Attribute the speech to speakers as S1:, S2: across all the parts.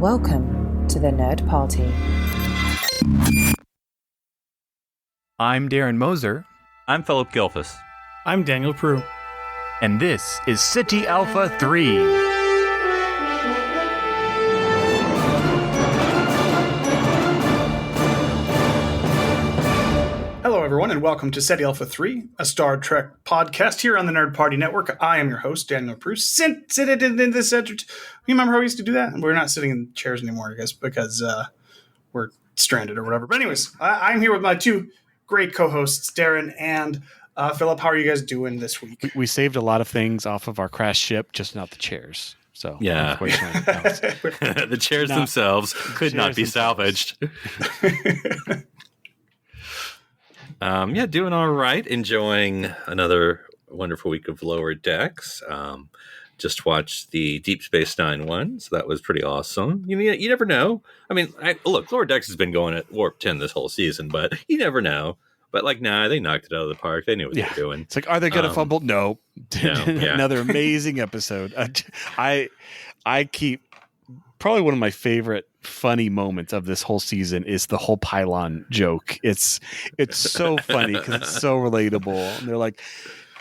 S1: Welcome to the Nerd Party.
S2: I'm Darren Moser.
S3: I'm Philip Gilfus.
S4: I'm Daniel Prue.
S2: And this is City Alpha 3.
S4: Hello, everyone, and welcome to SETI Alpha 3, a Star Trek podcast here on the Nerd Party Network. I am your host, Daniel Prue. Sit in this center. You remember how we used to do that? We're not sitting in chairs anymore, I guess, because we're stranded or whatever. But anyways, I'm here with my two great co-hosts, Darren and Philip. How are you guys doing this week?
S5: We saved a lot of things off of our crash ship, just not the chairs. So
S3: yeah,
S5: unfortunately,
S3: the chairs themselves could not be salvaged. Doing all right. Enjoying another wonderful week of Lower Decks. Just watched the Deep Space Nine one, so that was pretty awesome. You never know. I mean, look, Lower Decks has been going at warp 10 this whole season, but you never know. But they knocked it out of the park. They knew what they were doing.
S5: It's like, are they going to fumble? No. Another amazing episode. I keep probably one of my favorite funny moments of this whole season is the whole pylon joke. It's so funny because it's so relatable. And they're like,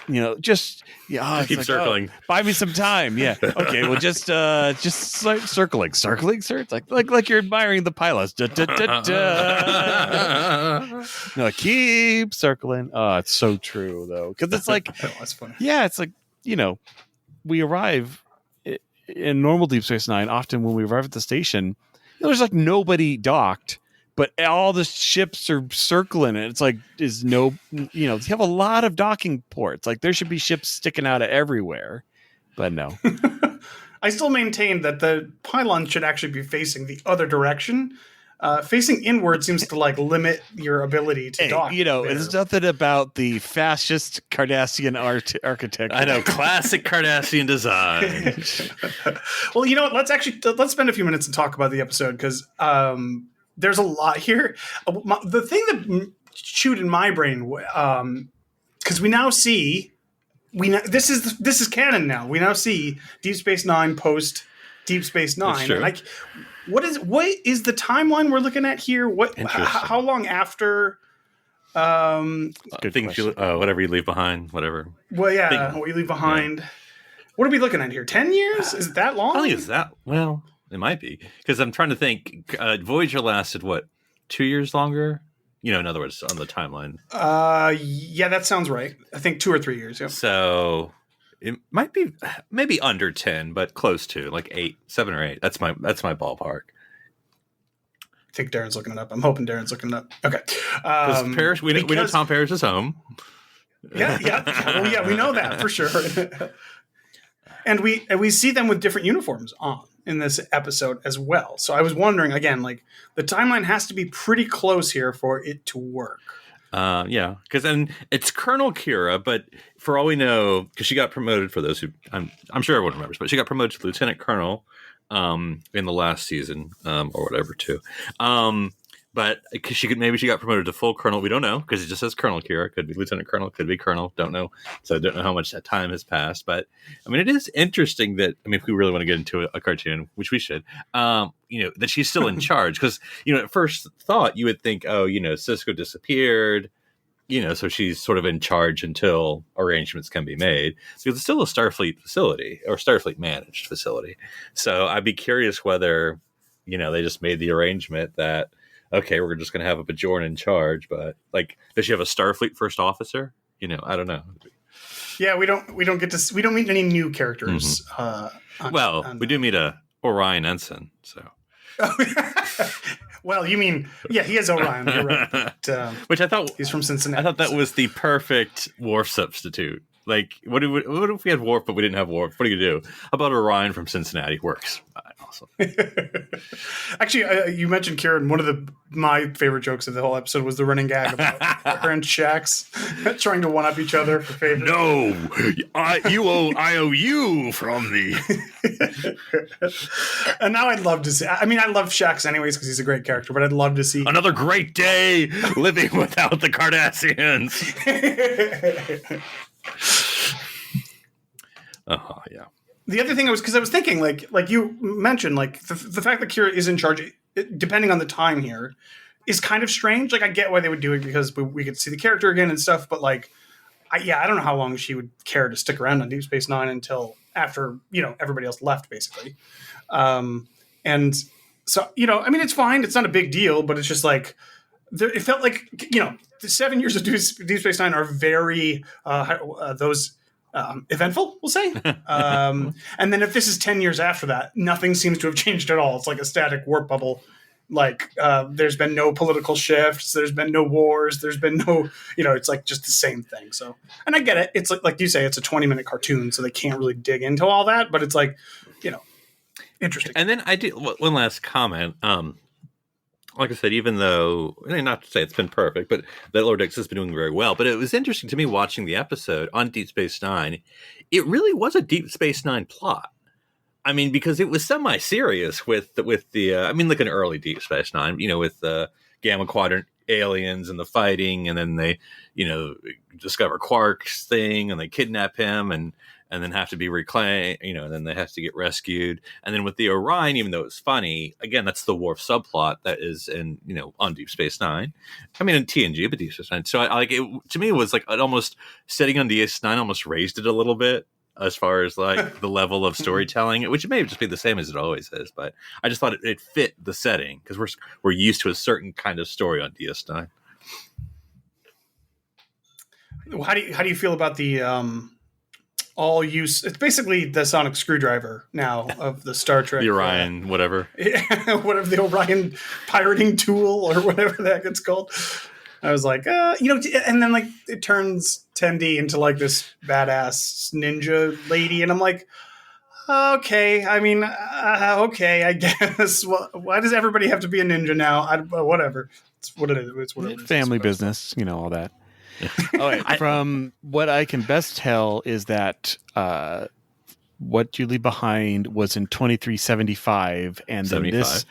S3: keep circling.
S5: Buy me some time. Yeah. Okay. Well, just circling, sir. It's like you're admiring the pilots. Da, da, da, da. No, keep circling. Oh, it's so true though, because it's like,
S4: that's funny.
S5: Yeah, it's like we arrive in normal Deep Space Nine. Often when we arrive at the station, there's like nobody docked. But all the ships are circling it. It's like, you have a lot of docking ports. Like there should be ships sticking out of everywhere, but no.
S4: I still maintain that the pylon should actually be facing the other direction. Facing inward seems to limit your ability to dock.
S5: There's nothing about the fascist Cardassian architecture.
S3: I know, classic Cardassian design.
S4: Well, you know what? Let's spend a few minutes and talk about the episode because there's a lot here. The thing that chewed in my brain, because we now see, this is canon now. We now see Deep Space Nine post Deep Space Nine. And what is the timeline we're looking at here? How long after?
S3: Things whatever you leave behind, whatever.
S4: Well, yeah, what you leave behind. Yeah. What are we looking at here? 10 years? Is it that long?
S3: I think it's that. Well, it might be, because I'm trying to think. Voyager lasted 2 years longer? In other words, on the timeline.
S4: Yeah, that sounds right. I think 2 or 3 years. Yeah.
S3: So it might be maybe under 10, but close to 7 or 8. That's my ballpark.
S4: I think Darren's looking it up. I'm hoping Darren's looking it up. Okay.
S3: Paris, we know Tom Paris is home.
S4: Yeah. Well, yeah, we know that for sure. And we see them with different uniforms on in this episode as well. So I was wondering, again, the timeline has to be pretty close here for it to work.
S3: Yeah, because then it's Colonel Kira, but for all we know, because she got promoted, for those who I'm sure everyone remembers, but she got promoted to Lieutenant Colonel in the last season or whatever too. But because she got promoted to full colonel. We don't know, because it just says Colonel Kira. Could be Lieutenant Colonel, could be Colonel. Don't know. So I don't know how much that time has passed. But I mean, it is interesting that, if we really want to get into a cartoon, which we should, that she's still in charge. Because, at first thought, you would think, Cisco disappeared, so she's sort of in charge until arrangements can be made. Because it's still a Starfleet facility, or Starfleet managed facility. So I'd be curious whether, they just made the arrangement that, okay, we're just going to have a Bajoran in charge, but does she have a Starfleet first officer? I don't know.
S4: Yeah, we don't meet any new characters.
S3: Mm-hmm. We do meet a Orion ensign. So,
S4: well, you mean, yeah, he is Orion. You're right. But,
S3: which I thought
S4: he's from Cincinnati.
S3: I thought that was the perfect Worf substitute. What if we had Worf, but we didn't have Worf? What do you do? How about Orion from Cincinnati? Works. Awesome.
S4: Actually, you mentioned Karen. One of my favorite jokes of the whole episode was the running gag about her and Shax trying to one-up each other for favors.
S3: No, I owe you from the...
S4: And now I'd love to see... I love Shax anyways because he's a great character, but I'd love to see...
S3: Another great day living without the Cardassians. Oh, yeah.
S4: the other thing because I was thinking, like you mentioned, like the fact that Kira is in charge, depending on the time here, is kind of strange. Like I get why they would do it because we could see the character again and stuff, but like, I don't know how long she would care to stick around on Deep Space Nine until after everybody else left, basically. And so I mean, it's fine. It's not a big deal, but it's just like it felt like the 7 years of Deep Space Nine are very those. Eventful, we'll say. And then if this is 10 years after that, nothing seems to have changed at all. It's like a static warp bubble. Like there's been no political shifts. There's been no wars. There's been no, it's like just the same thing. So, and I get it. It's like you say, it's a 20-minute cartoon, so they can't really dig into all that. But it's like, interesting.
S3: And then I do one last comment. Like I said, even though, not to say it's been perfect, but that Lower Decks has been doing very well. But it was interesting to me watching the episode on Deep Space Nine. It really was a Deep Space Nine plot. I mean, because it was semi-serious with the like an early Deep Space Nine, with the Gamma Quadrant aliens and the fighting, and then they, discover Quark's thing and they kidnap him and then have to be reclaimed, and then they have to get rescued. And then with the Orion, even though it's funny, again, that's the Worf subplot that is in, on Deep Space Nine. I mean, in TNG, but Deep Space Nine. So I like it, to me, it was like it almost setting on DS9 almost raised it a little bit as far as like the level of storytelling, which may just be the same as it always is. But I just thought it fit the setting because we're used to a certain kind of story on DS9.
S4: How do you feel about the all use? It's basically the sonic screwdriver now of the Star Trek,
S3: the Orion, whatever
S4: the Orion pirating tool or whatever the heck it's called. I was like, and then like it turns Tendi into like this badass ninja lady, and I'm like, okay, I mean, okay, I guess. Well, why does everybody have to be a ninja now? Whatever, it's what it is. It's what it is.
S5: Family business, all that. All right. From what I can best tell is that What You Leave Behind was in 2375, and then this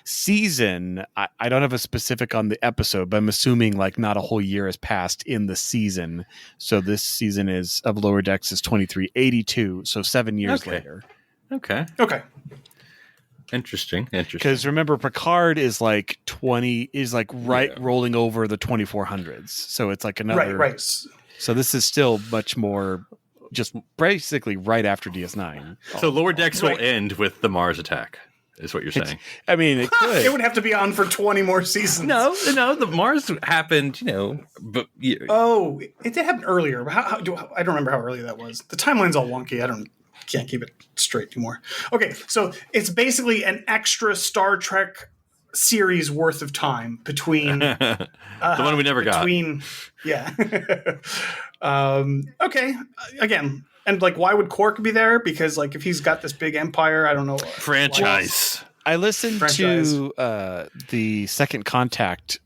S5: season, I don't have a specific on the episode, but I'm assuming like not a whole year has passed in the season. So this season of Lower Decks is 2382, so 7 years later.
S3: Okay. Interesting.
S5: Because remember, Picard is like rolling over the 2400s. So it's like another.
S4: Right.
S5: So this is still much more just basically right after DS9.
S3: So Lower Decks will end with the Mars attack, is what you're saying.
S5: I mean, it could.
S4: It would have to be on for 20 more seasons.
S3: No, the Mars happened, but.
S4: Oh, it did happen earlier. I don't remember how early that was. The timeline's all wonky. Can't keep it straight anymore. Okay, so it's basically an extra Star Trek series worth of time between
S3: the one we never got.
S4: Yeah. Okay. Again, and like, why would Quark be there? Because like, if he's got this big empire, I don't know.
S3: Franchise.
S5: I listened to the Second Contact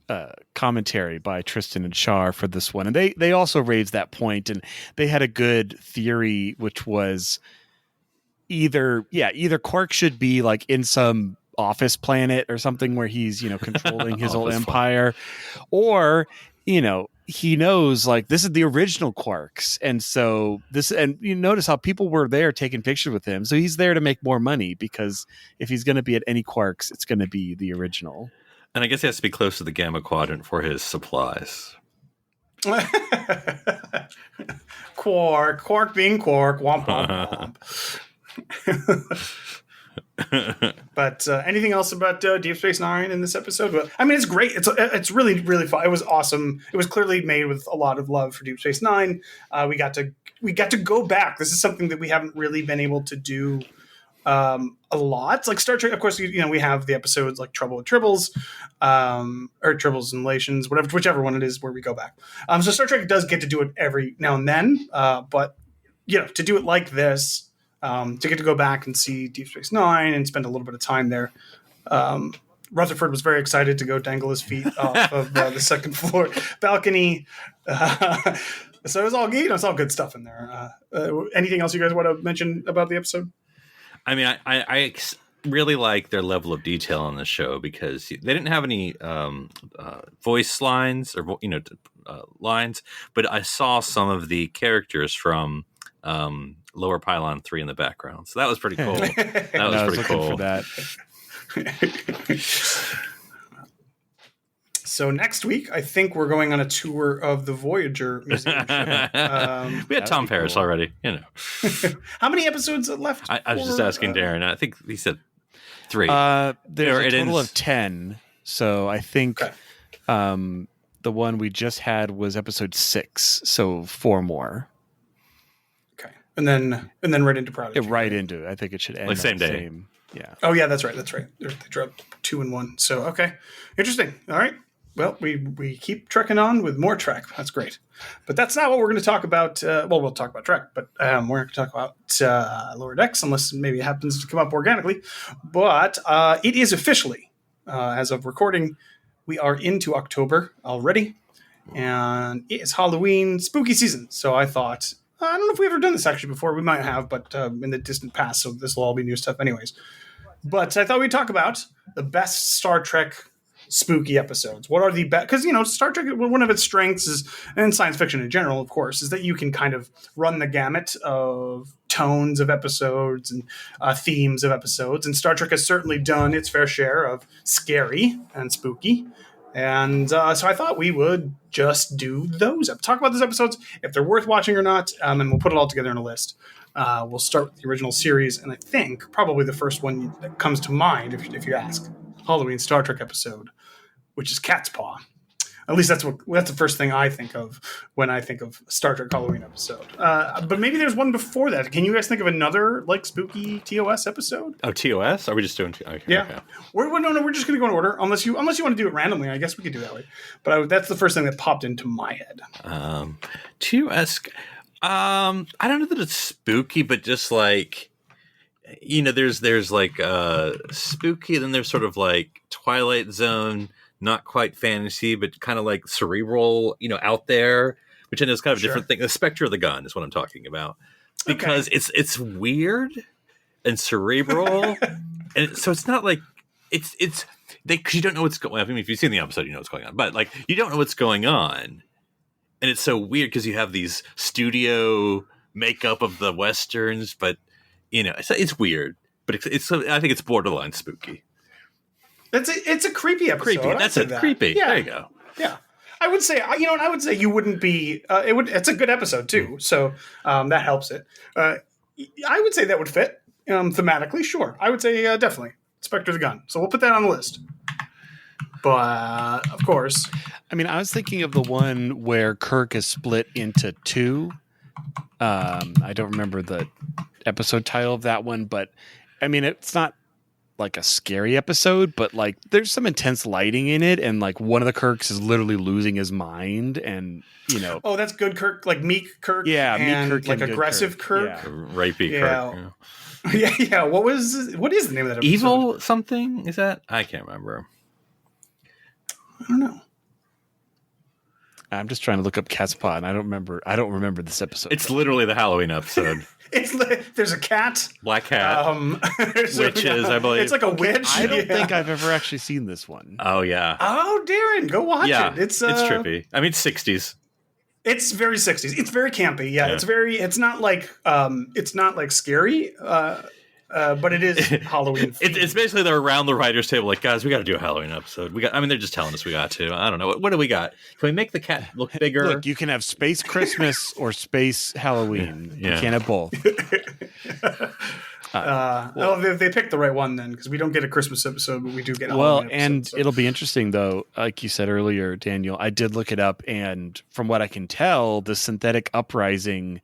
S5: commentary by Tristan and Shar for this one, and they also raised that point, and they had a good theory, which was either Quark should be like in some office planet or something where he's controlling his whole empire, or he knows like this is the original Quarks, and so you notice how people were there taking pictures with him, so he's there to make more money, because if he's going to be at any Quarks, it's going to be the original. And
S3: I guess he has to be close to the Gamma Quadrant for his supplies.
S4: Quark being Quark, womp womp womp. But anything else about Deep Space Nine in this episode? But I mean, it's great. It's really, really fun. It was awesome. It was clearly made with a lot of love for Deep Space Nine. We got to go back. This is something that we haven't really been able to do a lot. Like Star Trek, of course, we have the episodes like Trouble with Tribbles, or Tribbles and Lations, whichever one it is where we go back. So Star Trek does get to do it every now and then, but to do it like this. To get to go back and see Deep Space Nine and spend a little bit of time there. Rutherford was very excited to go dangle his feet off of the second floor balcony. So it was all it's all good stuff in there. Anything else you guys want to mention about the episode?
S3: I mean, I really like their level of detail on the show, because they didn't have any voice lines or lines, but I saw some of the characters from lower pylon 3 in the background. So that was pretty cool. That
S5: I
S3: was
S5: was
S3: pretty
S5: looking
S3: cool.
S5: for that.
S4: So next week, I think we're going on a tour of the Voyager museum.
S3: We had
S5: that'd
S3: Tom
S5: be
S3: Paris
S5: cool.
S3: already.
S4: How many episodes are left?
S3: I was just asking Darren. I think he said 3.
S5: There's
S3: Or
S5: a
S3: it
S5: total
S3: ends-
S5: of 10. So I think
S4: Okay.
S5: the one we just had was episode 6. So 4 more.
S4: Okay, and then right into Prodigy.
S5: Right into it. I think it should end
S3: Like same
S5: on the
S3: day.
S5: same. Yeah.
S4: Oh yeah, that's right. They dropped 2 and 1. So okay, interesting. All right. Well, we keep trekking on with more Trek. That's great. But that's not what we're going to talk about. Well, we'll talk about Trek, but we're going to talk about Lower Decks, unless maybe it happens to come up organically. But it is officially, as of recording, we are into October already, and it is Halloween spooky season. So I thought, I don't know if we've ever done this actually before. We might have, but in the distant past. So this will all be new stuff, anyways. But I thought we'd talk about the best Star Trek spooky episodes. What are the best? Because Star Trek, one of its strengths is, and science fiction in general, of course, is that you can kind of run the gamut of tones of episodes and themes of episodes. And Star Trek has certainly done its fair share of scary and spooky. And so I thought we would just do those. Talk about those episodes, if they're worth watching or not, and we'll put it all together in a list. We'll start with the original series, and I think probably the first one that comes to mind, if you ask, Halloween Star Trek episode, which is Cat's Paw. At least that's the first thing I think of when I think of Star Trek Halloween episode. But maybe there's one before that. Can you guys think of another spooky TOS episode?
S3: Oh, TOS? Are we just doing? Okay,
S4: Yeah.
S3: okay.
S4: No, we're just going to go in order. Unless you want to do it randomly, I guess we could do that way. But that's the first thing that popped into my head.
S3: TOS. I don't know that it's spooky, but just like, there's like spooky, and then there's sort of like Twilight Zone, not quite fantasy, but kind of like cerebral, out there, which I know is kind of a different thing. The Spectre of the Gun is what I'm talking about, because it's weird and cerebral, and so it's not like because you don't know what's going on. I mean, if you've seen the episode, you know what's going on, but like you don't know what's going on. And it's so weird because you have these studio makeup of the Westerns, but it's weird. But I think it's borderline spooky.
S4: It's a creepy episode.
S3: Creepy. That's it. Creepy.
S4: Yeah.
S3: There you go.
S4: Yeah. I would say, you wouldn't be. It's a good episode too, so that helps it. I would say that would fit thematically. Sure, I would say definitely Spectre of the Gun. So we'll put that on the list. But of course,
S5: I mean, I was thinking of the one where Kirk is split into 2. I don't remember the episode title of that one, but I mean, it's not like a scary episode, but like there's some intense lighting in it, and like one of the Kirks is literally losing his mind, and
S4: oh, that's good Kirk, like meek Kirk,
S5: yeah,
S4: and
S5: meek Kirk,
S4: like
S5: and
S4: aggressive Kirk.
S5: Yeah.
S3: Rapey
S4: Yeah.
S3: Kirk.
S4: Yeah. What is the name of that episode?
S3: Evil something? Is that? I can't remember.
S4: I don't know.
S5: I'm just trying to look up Cat's Paw, and I don't remember this episode.
S3: It's literally the Halloween episode.
S4: There's a cat,
S3: Black cat. Witches, I believe.
S4: It's like a witch.
S5: I don't think I've ever actually seen this one.
S3: Oh yeah.
S4: Oh, Darren, go watch it. It's
S3: trippy. I mean, 60s.
S4: It's very 60s. It's very campy. Yeah. It's not like scary. But it is Halloween.
S3: It's basically they're around the writers' table, like, guys, we got to do a Halloween episode. They're just telling us we got to. I don't know. What do we got? Can we make the cat look bigger?
S5: Look, you can have Space Christmas or Space Halloween.
S3: Yeah.
S5: You can't have both.
S4: They picked the right one then, because we don't get a Christmas episode, but we do get a
S5: Well,
S4: Halloween episode,
S5: and
S4: so.
S5: it'll be interesting though. Like you said earlier, Daniel, I did look it up, and from what I can tell, the synthetic uprising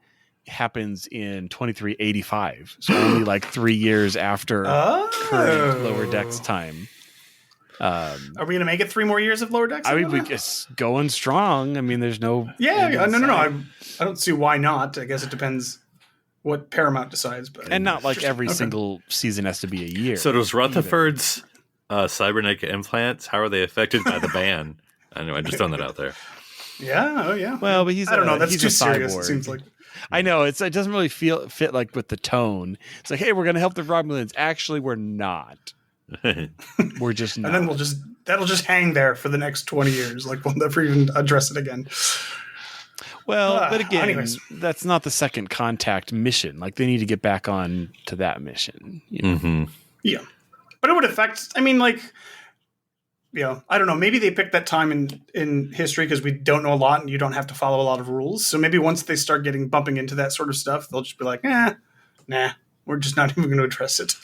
S5: happens in 2385, so only like 3 years after current Lower Decks time.
S4: Are we gonna make it 3 more years of Lower Decks?
S5: I mean, it's going strong. I mean, there's no
S4: no. I don't see why not. I guess it depends what Paramount decides, but
S5: and not like every
S4: Okay.
S5: single season has to be a year.
S3: So does Rutherford's cybernetic implants? How are they affected by the ban? Anyway, just throwing that out there.
S4: Yeah. Oh yeah.
S5: Well, but he's
S4: I don't know. That's
S5: he's
S4: too
S5: a
S4: serious.
S5: cyborg.
S4: It seems like.
S5: I know it doesn't really fit like with the tone. It's like, hey, we're gonna help the Romulans. Actually, we're not. We're just not.
S4: And then that'll just hang there for the next 20 years. Like we'll never even address it again.
S5: Well, but again,
S4: anyways.
S5: that's not the second contact mission. Like they need to get back on to that mission. You know?
S3: Mm-hmm.
S4: Yeah. But it would affect, I mean, like, I don't know. Maybe they picked that time in history because we don't know a lot and you don't have to follow a lot of rules. So maybe once they start bumping into that sort of stuff, they'll just be like, nah, we're just not even going to address it.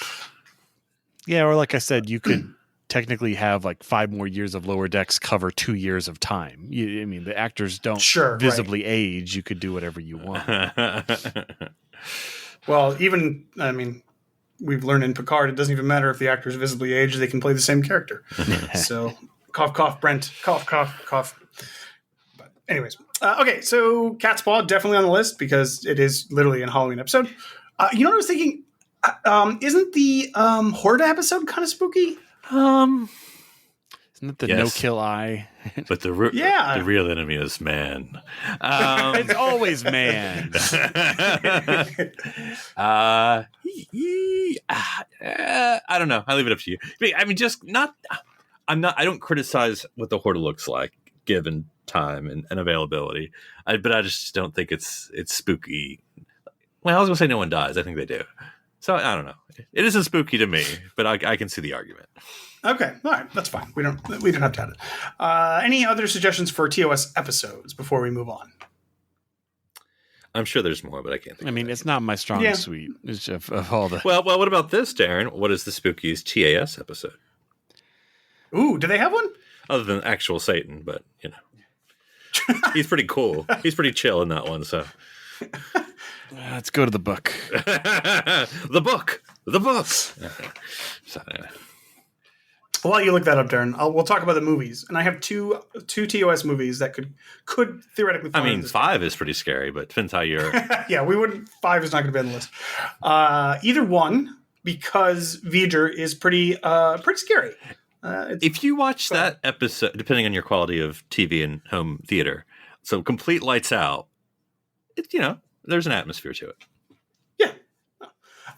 S5: Yeah, or like I said, you could technically have like 5 more years of Lower Decks cover 2 years of time. I mean, the actors don't visibly age. You could do whatever you want.
S4: Well, we've learned in Picard, it doesn't even matter if the actor is visibly aged; they can play the same character. So, cough, cough, Brent, cough, cough, cough. But anyways, okay. So, Cat's Paw definitely on the list because it is literally a Halloween episode. You know what I was thinking? Isn't the Horda episode kind of spooky?
S5: Isn't it the
S3: Yes.
S5: no-kill eye?
S3: But the real enemy is man.
S5: It's always man.
S3: I don't know. I leave it up to you. I mean, I don't criticize what the Horda looks like given time and availability. But I just don't think it's spooky. Well, I was gonna say no one dies. I think they do. So I don't know. It isn't spooky to me, but I can see the argument.
S4: Okay, all right, that's fine. We don't have to add it. Any other suggestions for TOS episodes before we move on?
S3: I'm sure there's more, but I can't think.
S5: I mean, it's not my strong suite. It's just of all the.
S3: Well, what about this, Darren? What is the spookiest TAS episode?
S4: Ooh, do they have one?
S3: Other than actual Satan, but he's pretty cool. He's pretty chill in that one. So
S5: let's go to the book.
S3: the book. So,
S4: While you look that up, Darren, we'll talk about the movies. And I have two TOS movies that could theoretically.
S3: I mean, 5 is pretty scary, but depends how you're.
S4: Yeah, 5 is not going to be on the list. Either one, because V'ger is pretty scary.
S3: If you watch that episode, depending on your quality of TV and home theater, so complete lights out, there's an atmosphere to it.
S4: Yeah.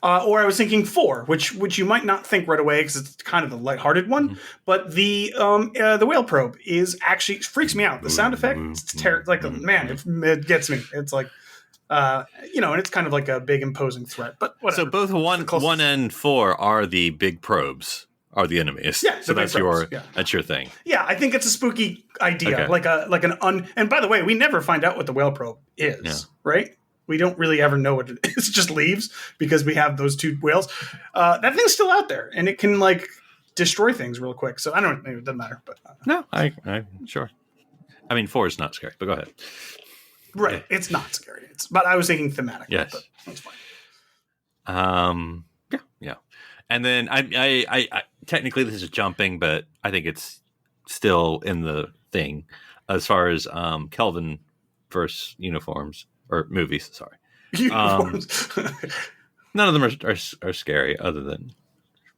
S4: Or I was thinking 4, which you might not think right away because it's kind of the lighthearted one, but the whale probe is actually freaks me out. The sound effect, it gets me. It's like, and it's kind of like a big imposing threat. But whatever.
S3: So both 1 and 4 are the big probes. Are the enemies?
S4: Yeah,
S3: so that's your thing.
S4: Yeah, I think it's a spooky idea,
S3: Okay.
S4: And by the way, we never find out what the whale probe is, right? We don't really ever know what it is. It just leaves because we have those 2 whales. That thing's still out there, and it can destroy things real quick. So I don't. Maybe it doesn't matter. But
S3: no, I sure. I mean, 4 is not scary, but go ahead.
S4: Right, it's not scary. But I was thinking thematic.
S3: Yes,
S4: but that's fine.
S3: Yeah. And then I technically this is jumping, but I think it's still in the thing as far as Kelvin versus uniforms or movies. Sorry,
S4: uniforms.
S3: None of them are scary, other than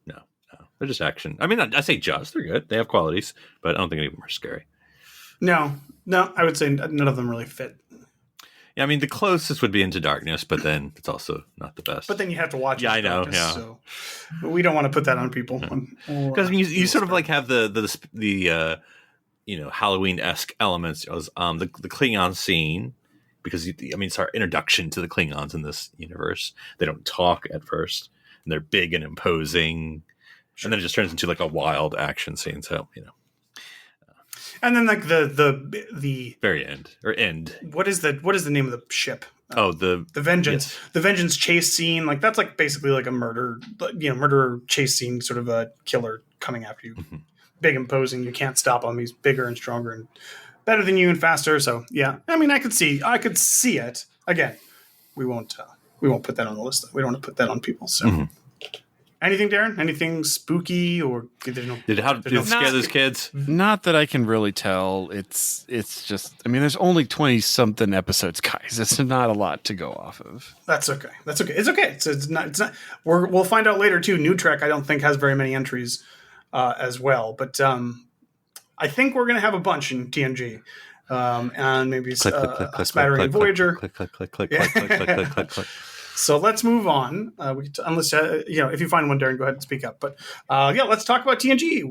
S3: no, they're just action. I mean, I say they're good. They have qualities, but I don't think any of them are scary.
S4: No, I would say none of them really fit.
S3: Yeah, I mean, the closest would be Into Darkness, but then it's also not the best.
S4: But then you have to watch.
S3: Yeah, I know.
S4: Darkness,
S3: yeah,
S4: so we don't want to put that on people
S3: because you sort of have the Halloween-esque elements. The Klingon scene, because it's our introduction to the Klingons in this universe. They don't talk at first, and they're big and imposing, and then it just turns into a wild action scene. So
S4: and then the
S3: very end.
S4: What is the name of the ship?
S3: The
S4: Vengeance.
S3: Yes.
S4: The Vengeance chase scene. That's basically a murderer chase scene, sort of a killer coming after you. Mm-hmm. Big, imposing. You can't stop him. He's bigger and stronger and better than you and faster. So yeah, I mean, I could see it. Again, we won't put that on the list. We don't want to put that on people. So. Mm-hmm. Anything, Darren? Anything spooky or did
S3: it scare those kids?
S5: Not that I can really tell. It's just. I mean, there's only 20-something episodes, guys. It's not a lot to go off of.
S4: That's okay. It's okay. It's not. We'll find out later too. New Trek, I don't think has very many entries as well, but I think we're going to have a bunch in TNG, and maybe a smattering in Voyager.
S3: Click.
S4: So let's move on. Unless if you find one, Darren, go ahead and speak up. But let's talk about TNG.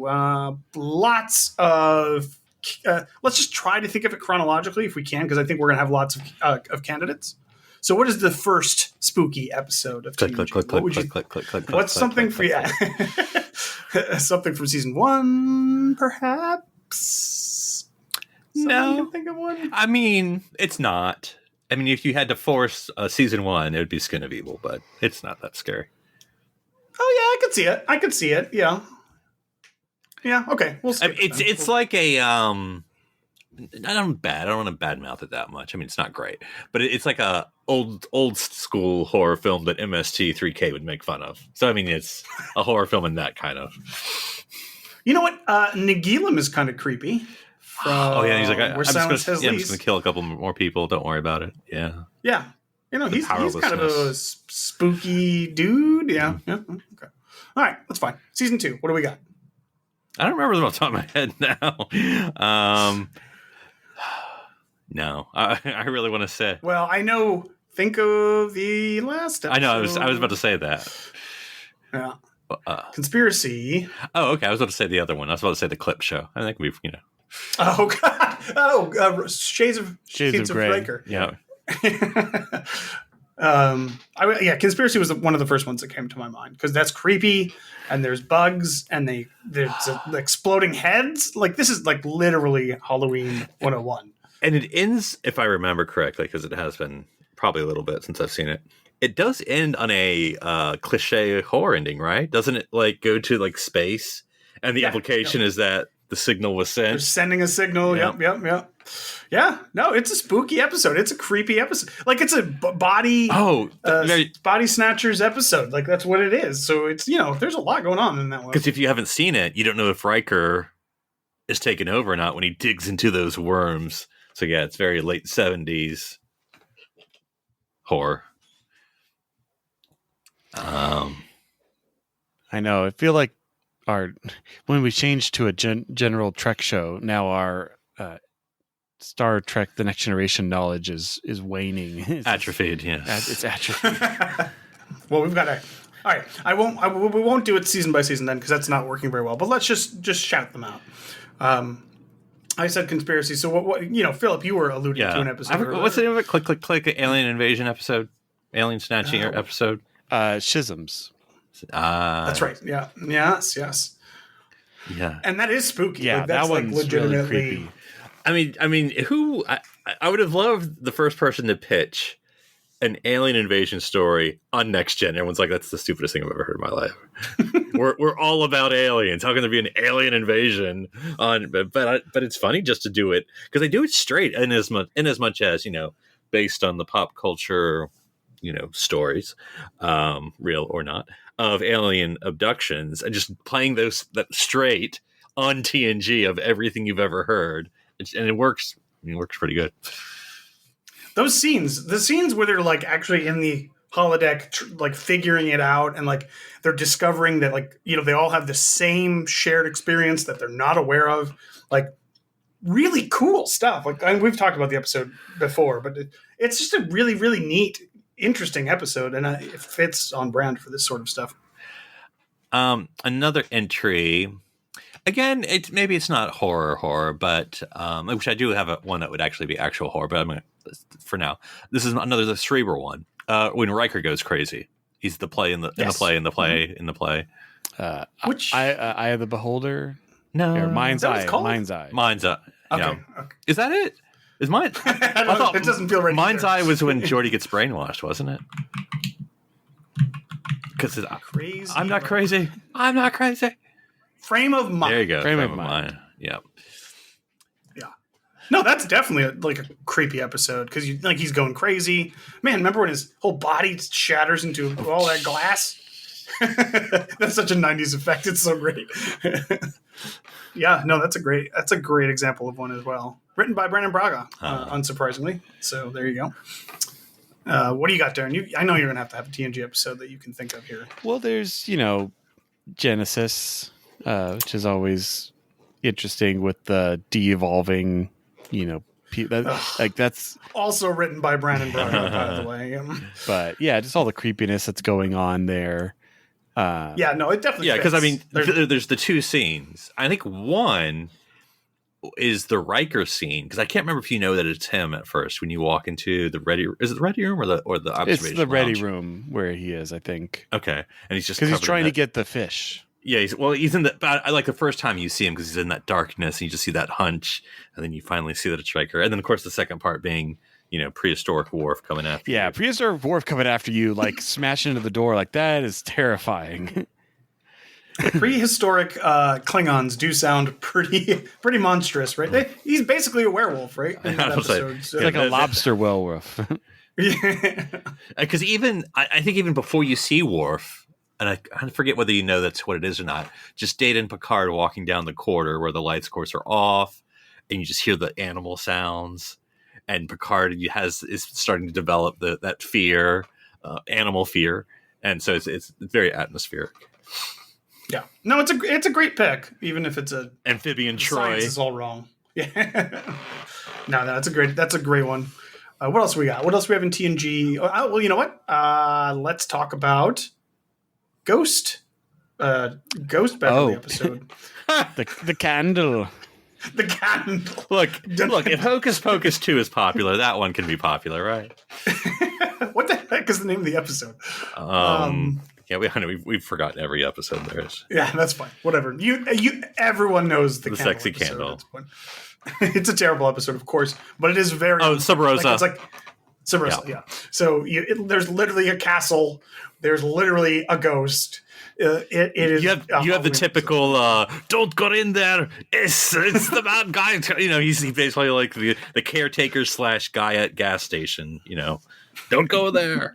S4: Lots of let's just try to think of it chronologically if we can, because I think we're going to have lots of candidates. So, what is the first spooky episode of TNG? What's something for you? Something from season 1, perhaps?
S3: No.
S4: You can think of one?
S3: I mean, it's not. I mean, if you had to force season 1, it would be Skin of Evil, but it's not that scary.
S4: Oh yeah, I could see it. I could see it. Yeah. Yeah. Okay. We'll see.
S3: It's like a I don't want to badmouth it that much. I mean, it's not great, but it's like a old school horror film that MST3K would make fun of. So I mean, it's a horror film in that kind of.
S4: You know what? Nagilum is kind of creepy.
S3: Oh yeah, he's like, I'm
S4: just
S3: going to kill a couple more people. Don't worry about it. Yeah.
S4: Yeah. You know, he's kind of a spooky dude. Yeah. Yeah. Okay. All right. That's fine. Season 2. What do we got?
S3: I don't remember them off the top of my head now. No, I really want to say.
S4: Well, I know. Think of the last episode.
S3: I know. I was about to say that.
S4: Yeah. Conspiracy.
S3: Oh, okay. I was about to say the other one. I was about to say the clip show. I think we've,
S4: Oh God. Oh, Shades of
S5: Grey.
S4: Breaker.
S3: Yeah.
S4: Conspiracy was one of the first ones that came to my mind because that's creepy, and there's bugs, and there's exploding heads. Like this is like literally Halloween 101.
S3: And it ends, if I remember correctly, because it has been probably a little bit since I've seen it. It does end on a cliche horror ending, right? Doesn't it like go to like space, and the implication is that the signal was sent?
S4: They're sending a signal. Yep. Yeah, no, it's a spooky episode. It's a creepy episode. Like it's a body snatchers episode. Like that's what it is. So it's there's a lot going on in that one.
S3: Because if you haven't seen it, you don't know if Riker is taken over or not when he digs into those worms. So yeah, it's very late 70s horror.
S5: I know. I feel like when we changed to a general Trek show, now our Star Trek: The Next Generation knowledge is waning. It's
S3: atrophied. Yeah,
S5: it's atrophied.
S4: Well, we've got to. All right, we won't do it season by season then because that's not working very well. But let's just shout them out. I said conspiracy. So what Philip, you were alluding to an episode.
S3: What's the name of it? Click. Alien invasion episode. Alien snatching episode.
S5: Schisms.
S4: That's right. Yeah. Yes.
S3: Yeah.
S4: And that is spooky.
S5: Yeah,
S4: like, that's
S5: that one's
S4: legitimately
S5: really creepy.
S3: I mean, who? I would have loved the first person to pitch an alien invasion story on Next Gen. Everyone's like, "That's the stupidest thing I've ever heard in my life." we're all about aliens. How can there be an alien invasion on? But it's funny just to do it because they do it straight in as much as based on the pop culture, stories, real or not, of alien abductions, and just playing that straight on TNG of everything you've ever heard. And it works. It works pretty good.
S4: Those scenes, the scenes where they're like actually in the holodeck, like figuring it out, and like they're discovering that they all have the same shared experience that they're not aware of. Like really cool stuff. Like we've talked about the episode before, but it's just a really, really neat, interesting episode, and it fits on brand for this sort of stuff.
S3: Another entry. Again, maybe it's not horror, but which I do have one that would actually be actual horror. But for now, this is the cerebral one. When Riker goes crazy, he's the play in the play.
S4: Which
S5: Eye of the Beholder?
S3: No,
S5: or Mind's Eye.
S3: Mind's Eye.
S4: Okay.
S3: Is that it? Is mine? I thought
S4: it doesn't feel right.
S3: Mind's Eye was when Geordi gets brainwashed, wasn't it? Because
S4: crazy.
S3: I'm not crazy. I'm not crazy.
S4: Frame of mind.
S3: There you go.
S5: Frame of mind.
S3: Yeah.
S4: Yeah. No, that's definitely a creepy episode because he's going crazy. Man, remember when his whole body shatters into all that glass? That's such a 90s effect. It's so great. Yeah, no, that's a great example of one as well. Written by Brandon Braga, unsurprisingly. So there you go. What do you got, Darren? I know you're going to have a TNG episode that you can think of here.
S5: Well, there's, Genesis, which is always interesting with the de-evolving, that's
S4: also written by Brandon Braga, by the way.
S5: But yeah, just all the creepiness that's going on there.
S4: Yeah, no, it definitely
S3: because
S4: fits.
S3: there's the two scenes. I think one is the Riker scene, because I can't remember if you know that it's him at first when you walk into the ready. Is it the ready room or the observation?
S5: It's the ready
S3: lounge?
S5: room where he is, I think.
S3: Okay, and he's just
S5: Because he's
S3: covered in
S5: trying to
S3: that-
S5: get the fish.
S3: Yeah, he's in the. But I like the first time you see him because he's in that darkness, and you just see that hunch, and then you finally see that it's Riker, and then of course the second part being prehistoric Worf coming after.
S5: Yeah,
S3: you.
S5: prehistoric Worf coming after you, like smashing into the door, like that is terrifying.
S4: Prehistoric Klingons do sound pretty monstrous, right? He's basically a werewolf, right? In that
S3: I was like,
S4: episode, so-
S5: It's like a lobster werewolf.
S4: Yeah.
S3: Because even I think even before you see Worf, and I forget whether you know that's what it is or not. Just Data and Picard walking down the corridor where the lights, of course, are off, and you just hear the animal sounds. And Picard is starting to develop that fear, animal fear, and so it's very atmospheric.
S4: Yeah. No, it's a great pick, even if it's a
S3: Amphibian
S4: the
S3: Troy.
S4: science is all wrong. Yeah. No, that's a great one. What else we got? What else we have in TNG? Well, you know what? Let's talk about Ghost Beverly episode.
S5: the candle.
S4: The candle.
S3: Look! If Hocus Pocus 2 is popular, that one can be popular, right?
S4: What the heck is the name of the episode?
S3: Yeah, we've forgotten every episode there is.
S4: Yeah, that's fine. Whatever. Everyone knows the candle
S3: sexy
S4: episode
S3: candle.
S4: at this point. It's a terrible episode, of course, but it is very.
S3: Oh, Sub Rosa.
S4: It's like Sub Rosa, yeah. So there's literally a castle. There's literally a ghost. It is.
S3: You have the typical "Don't go in there. It's the bad guy." He's basically like the caretaker / guy at gas station. Don't go there.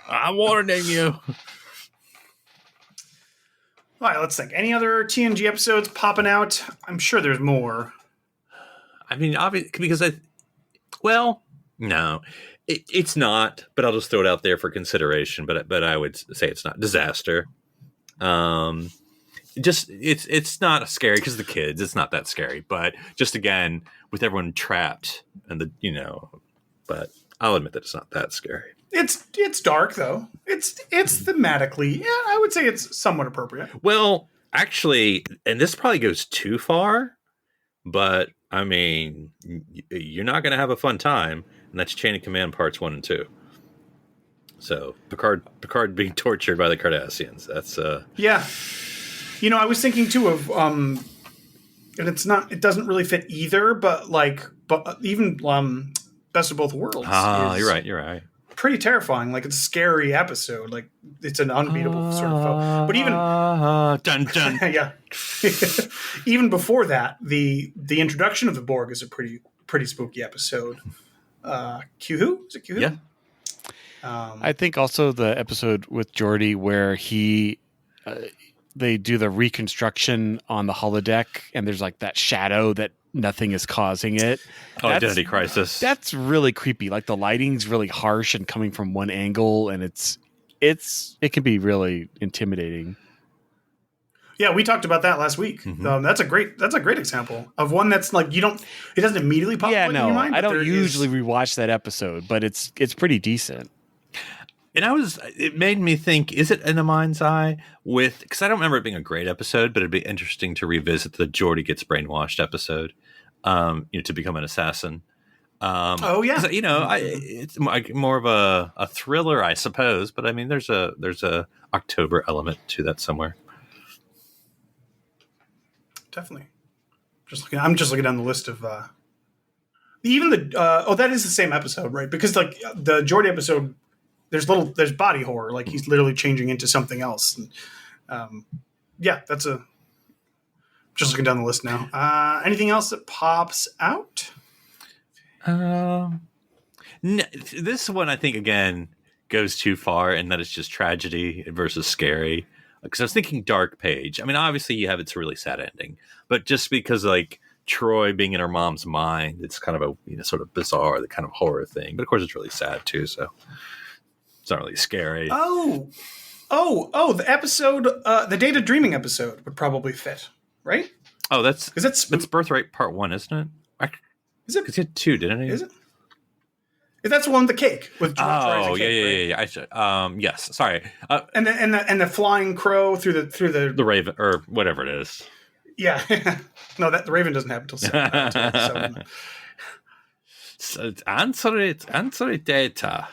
S3: I'm warning you.
S4: All right, let's think. Any other TNG episodes popping out? I'm sure there's more.
S3: I mean, obviously, because no, it's not. But I'll just throw it out there for consideration. But I would say it's not Disaster. Just it's not scary because the kids. It's not that scary. But just again, with everyone trapped and but I'll admit that it's not that scary.
S4: It's dark though. It's thematically, yeah, I would say it's somewhat appropriate.
S3: Well, actually, and this probably goes too far, but I mean, you're not going to have a fun time, and that's Chain of Command parts 1 and 2. So Picard being tortured by the Cardassians. That's
S4: Yeah. I was thinking too of and it doesn't really fit either, but even Best of Both Worlds.
S3: You're right.
S4: Pretty terrifying. Like, it's a scary episode. Like, it's an unbeatable sort of film. But even
S3: dun dun.
S4: yeah, even before that, the introduction of the Borg is a pretty spooky episode. Q-Who? Is it Q-Who?
S3: Yeah.
S5: I think also the episode with Geordi where they do the reconstruction on the holodeck, and there's like that shadow that nothing is causing it.
S3: Identity Crisis.
S5: That's really creepy. Like the lighting's really harsh and coming from one angle, and it can be really intimidating.
S4: Yeah, we talked about that last week.
S3: Mm-hmm.
S4: That's a great example of one that's like it doesn't immediately pop
S5: Yeah,
S4: in your mind.
S5: I
S4: but
S5: don't
S4: there
S5: usually
S4: is-
S5: rewatch that episode, but it's pretty decent.
S3: And it made me think, is it in a mind's eye because I don't remember it being a great episode, but it'd be interesting to revisit the Geordi gets brainwashed episode, to become an assassin.
S4: Oh yeah.
S3: It's more of a thriller, I suppose, but I mean, there's a October element to that somewhere.
S4: Definitely. I'm just looking down the list of even the that is the same episode, right? Because like the Geordi episode, there's body horror, like he's literally changing into something else. And, that's just looking down the list now. Anything else that pops out?
S3: No, this one I think again goes too far, and that it's just tragedy versus scary. Because I was thinking Dark Page. I mean, obviously you have it's a really sad ending, but just because like Troy being in her mom's mind, it's kind of a sort of bizarre, the kind of horror thing. But of course, it's really sad too, so it's not really scary.
S4: Oh, the episode, the Data Dreaming episode would probably fit, right?
S3: Oh, that's
S4: Because
S3: Birthright Part 1, isn't it?
S4: Is it?
S3: Because he had 2, didn't he?
S4: Is it? That's the one with the cake with George
S3: Oh,
S4: Rising cake,
S3: yeah.
S4: right?
S3: I should. Yes. Sorry.
S4: And the flying crow through the
S3: The Raven or whatever it is.
S4: Yeah. No, that the Raven doesn't happen until 7.
S3: So answer it data.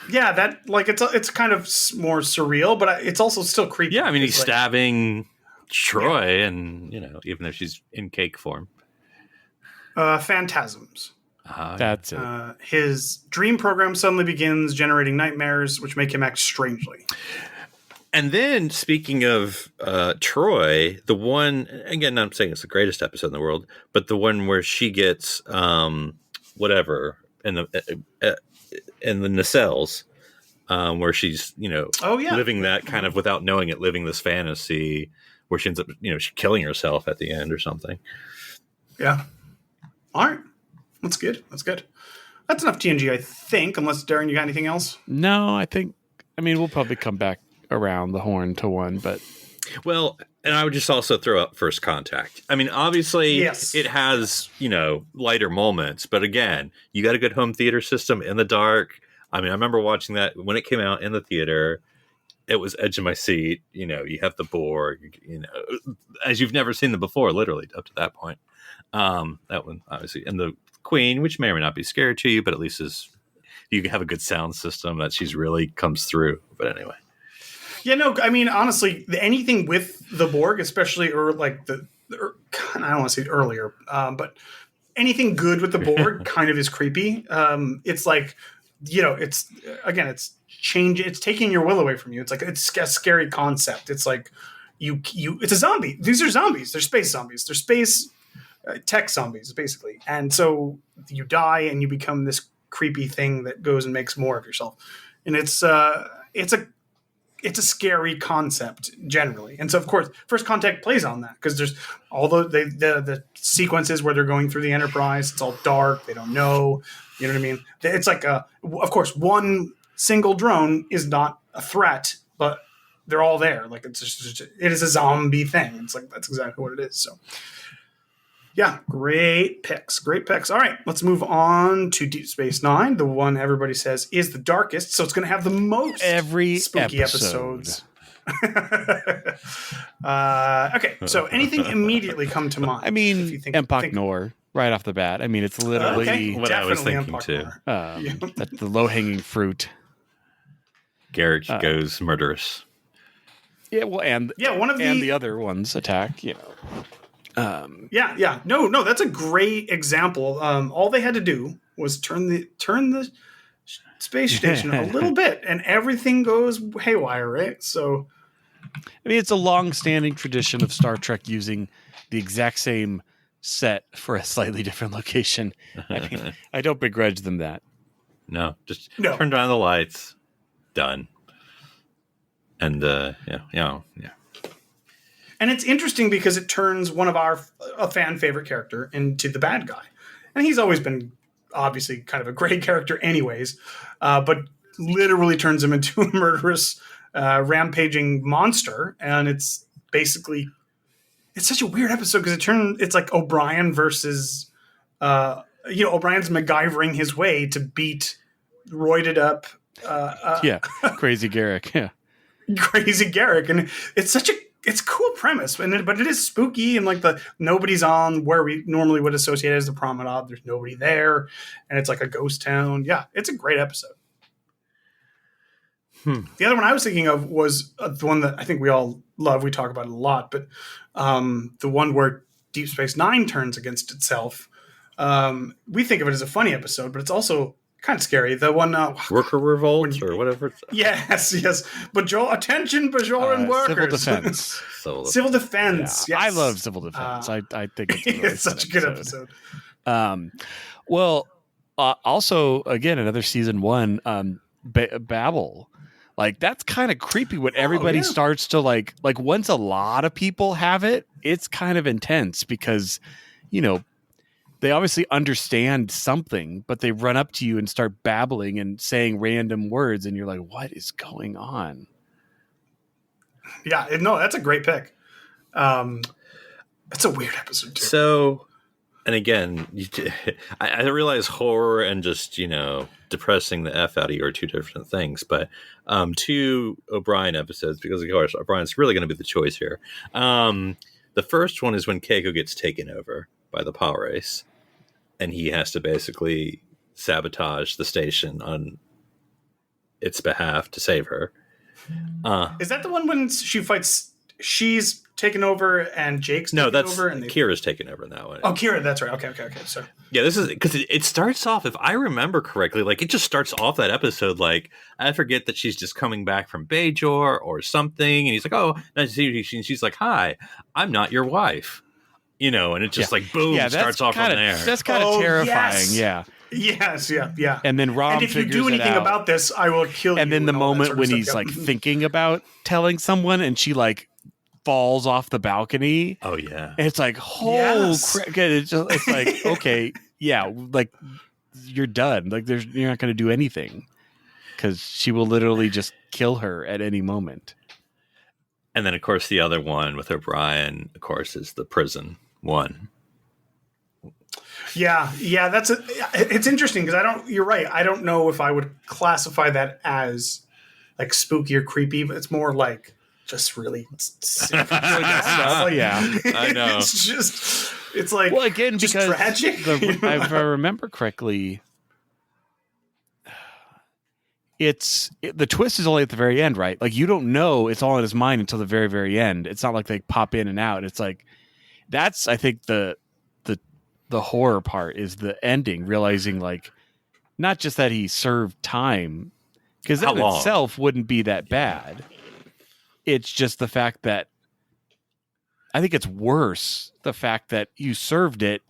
S4: Yeah, that like it's kind of more surreal, but it's also still creepy.
S3: Yeah, I mean he's
S4: like,
S3: stabbing Troy, and even though she's in cake form.
S4: Phantasms.
S5: That's it.
S4: His dream program suddenly begins generating nightmares, which make him act strangely.
S3: And then, speaking of Troy, the one, again, I'm saying it's the greatest episode in the world, but the one where she gets whatever in the nacelles, where she's, living that kind of without knowing it, living this fantasy where she ends up, she's killing herself at the end or something.
S4: Yeah. All right. That's good. That's enough TNG, I think, unless, Darren, you got anything else?
S5: No, we'll probably come back around the horn to one, but
S3: well, and I would just also throw up First Contact. I mean, obviously it has, lighter moments, but again, you got a good home theater system in the dark. I mean, I remember watching that when it came out in the theater. It was edge of my seat. You have the Borg, as you've never seen them before, literally up to that point. That one, obviously, and the Queen, which may or may not be scary to you, but at least you have a good sound system that she's really comes through. But anyway.
S4: Yeah, no, I mean, honestly, anything with the Borg, especially, or like I don't want to say earlier, but anything good with the Borg kind of is creepy. It's like, it's changing, it's taking your will away from you. It's like, it's a scary concept. It's like, it's a zombie. These are zombies. They're space zombies. They're space tech zombies, basically. And so you die and you become this creepy thing that goes and makes more of yourself. And it's a scary concept generally. And so, of course, First Contact plays on that because there's all the sequences where they're going through the Enterprise. It's all dark. They don't know. You know what I mean? It's like, of course, one single drone is not a threat, but they're all there. Like it is a zombie thing. It's like, that's exactly what it is. So yeah, great picks. All right, let's move on to Deep Space Nine, the one everybody says is the darkest. So it's going to have the most
S5: every
S4: spooky episodes. Okay, so anything immediately come to mind?
S5: I mean, if you think Nor right off the bat. I mean, it's literally
S3: what I was thinking too.
S5: That's the low-hanging fruit.
S3: Garrick goes murderous.
S5: Yeah, well, and the other ones attack.
S4: No, that's a great example. All they had to do was turn the space station a little bit, and everything goes haywire, right? So,
S5: I mean, it's a long-standing tradition of Star Trek using the exact same set for a slightly different location. I mean, I don't begrudge them that.
S3: No, just turn on the lights. Done. And yeah.
S4: And it's interesting because it turns one of a fan favorite character into the bad guy. And he's always been obviously kind of a great character anyways, but literally turns him into a murderous, rampaging monster. And it's basically, it's such a weird episode because it's like O'Brien versus, O'Brien's MacGyvering his way to beat roided up.
S5: Crazy Garrick. Yeah.
S4: Crazy Garrick. And it's a cool premise, but it is spooky, and like nobody's on where we normally would associate it as the promenade. There's nobody there, and it's like a ghost town. Yeah, it's a great episode. The other one I was thinking of was the one that I think we all love. We talk about it a lot, but the one where Deep Space Nine turns against itself. We think of it as a funny episode, but it's also kind of scary. The one
S3: Worker Revolt or whatever.
S4: Yes. Attention, Bajoran workers. Civil defense.
S5: Yeah,
S4: yes.
S5: I love civil defense. I think it's, really
S4: such a good episode.
S5: Also, again, another season one, Babel. Like that's kind of creepy when everybody starts to like once a lot of people have it, it's kind of intense because, they obviously understand something, but they run up to you and start babbling and saying random words. And you're like, what is going on?
S4: Yeah, that's a great pick. It's a weird episode too.
S3: So, and again, I realize horror and just, depressing the F out of you are two different things, but 2 O'Brien episodes, because of course, O'Brien's really going to be the choice here. The first one is when Keiko gets taken over by the power race, and he has to basically sabotage the station on its behalf to save her.
S4: Is that the one when she fights? She's taken over and Jake's
S3: No,
S4: taken
S3: that's
S4: over, and
S3: Kira's taken over in that one.
S4: Oh, Kira, that's right. Okay. So
S3: Yeah, this is because it starts off, if I remember correctly, like it just starts off that episode like I forget that she's just coming back from Bajor or something, and he's like, "Oh," and she's like, "Hi, I'm not your wife," and it just like boom starts off from there.
S5: That's kind of terrifying.
S4: Yes.
S5: Yeah.
S4: Yes, yeah.
S5: And then Rom
S4: and if you
S5: figures
S4: do
S5: it
S4: anything
S5: out.
S4: about this, I will kill you.
S5: And then the
S4: all that
S5: moment
S4: sort of
S5: when
S4: stuff.
S5: he's
S4: Yep.
S5: like thinking about telling someone, and she like falls off the balcony.
S3: Oh yeah,
S5: And it's like,
S4: Yes.
S5: crap. It's like, okay, yeah, like you're done. Like you're not going to do anything because she will literally just kill her at any moment.
S3: and then of course the other one with O'Brien, of course, is the prison one.
S4: Yeah, it's interesting because you're right. I don't know if I would classify that as like spooky or creepy, but it's more like just really sick.
S5: Yeah,
S3: I know.
S4: It's like,
S5: well, again,
S4: just
S5: because
S4: tragic.
S5: if I remember correctly, the twist is only at the very end, right? Like you don't know it's all in his mind until the very, very end. It's not like they pop in and out. It's like that's I think the horror part is the ending, realizing like not just that he served time, because that in itself wouldn't be that bad. It's just the fact that I think it's worse, the fact that you served it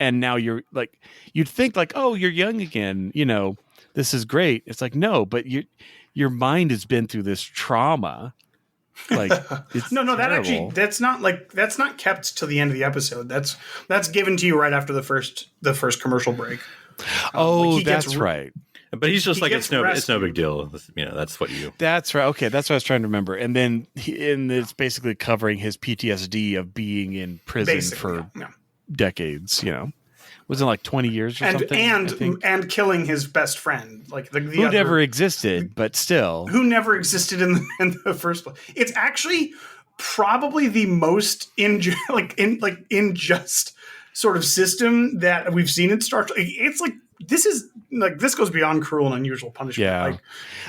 S5: and now you're like, you'd think like, oh, you're young again, this is great. It's like, no, but your mind has been through this trauma. Like it's
S4: no,
S5: terrible.
S4: that's not kept till the end of the episode. That's given to you right after the first commercial break.
S5: That's right.
S3: But he's just like, it's no
S4: rescued.
S3: big deal. That's what you.
S5: That's right. Okay, that's what I was trying to remember. And then it's basically covering his PTSD of being in prison for decades. Was it like 20 years or something?
S4: And killing his best friend, like the
S5: who never existed, but still
S4: who never existed in the first place. It's actually probably the most unjust sort of system that we've seen in Star Trek. It's like this goes beyond cruel and unusual punishment.
S5: Yeah.
S4: Like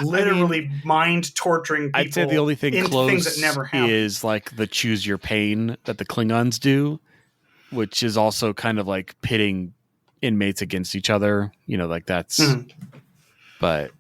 S4: literally mind torturing people.
S5: I'd say the only thing close
S4: things that never happen.
S5: is like the choose your pain that the Klingons do, which is also kind of like pitting inmates against each other. Like that's. But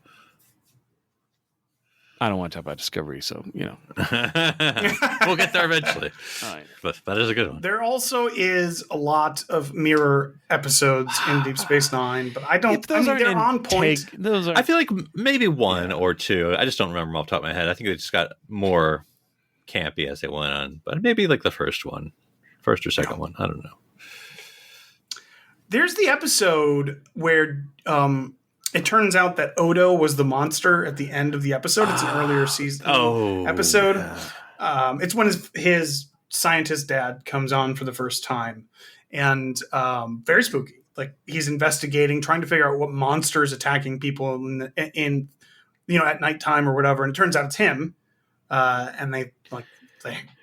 S5: I don't want to talk about Discovery, so
S3: We'll get there eventually.
S5: All right.
S3: But that is a good one.
S4: There also is a lot of mirror episodes in Deep Space Nine, but they're on point.
S3: I feel like maybe one or two. I just don't remember them off the top of my head. I think they just got more campy as they went on, but maybe like the first or second one. I don't know.
S4: There's the episode where it turns out that Odo was the monster at the end of the episode. It's an earlier season episode. Yeah. It's when his scientist dad comes on for the first time, and very spooky. Like he's investigating, trying to figure out what monster is attacking people in at nighttime or whatever. And it turns out it's him, and they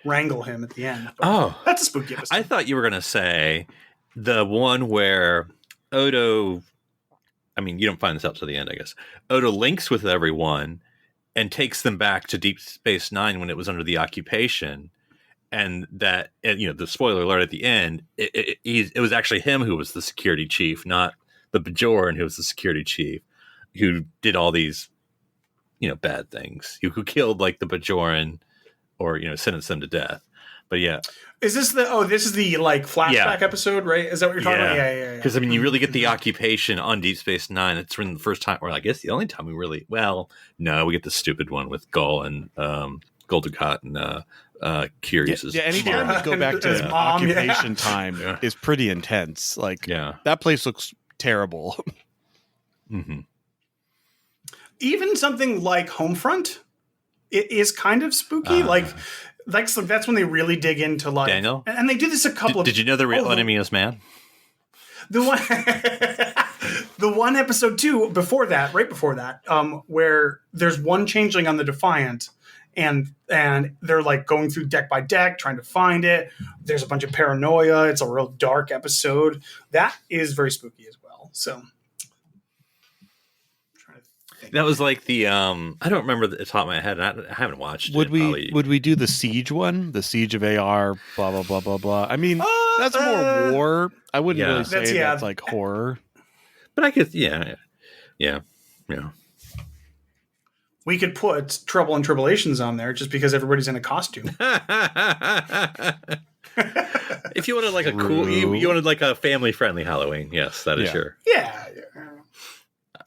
S4: wrangle him at the end. But that's a spooky episode.
S3: I thought you were gonna say the one where Odo. I mean, you don't find this out to the end, I guess. Odo links with everyone and takes them back to Deep Space Nine when it was under the occupation. And that, the spoiler alert at the end, it was actually him who was the security chief, not the Bajoran who was the security chief, who did all these, bad things, who killed like the Bajoran or, sentenced them to death. But yeah.
S4: Is this this is the flashback episode, right? Is that what you're talking about? Yeah.
S3: Because you really get the occupation on Deep Space Nine. It's when the first time, or I guess the only time we really, we get the stupid one with Gull and Gul Dukat and Curious.
S5: Yeah, anytime we go back to occupation time is pretty intense. That place looks terrible.
S3: Mm-hmm.
S4: Even something like Homefront, it is kind of spooky. That's when they really dig into
S3: Daniel,
S4: and they do this a couple of.
S3: Did you know the real enemy is man?
S4: The one, the one episode too right before that, where there's one changeling on the Defiant, and they're like going through deck by deck trying to find it. There's a bunch of paranoia. It's a real dark episode. That is very spooky as well. So
S3: that was like the I don't remember the top of my head. I haven't watched
S5: Would
S3: it.
S5: would we do the Siege one? The Siege of AR, blah blah blah blah blah. I mean, that's more war. I wouldn't really say that's like horror.
S3: But I could, yeah.
S4: We could put Trouble and Tribulations on there just because everybody's in a costume.
S3: If you wanted like a cool, you wanted like a family-friendly Halloween, yes, that is sure.
S4: Yeah.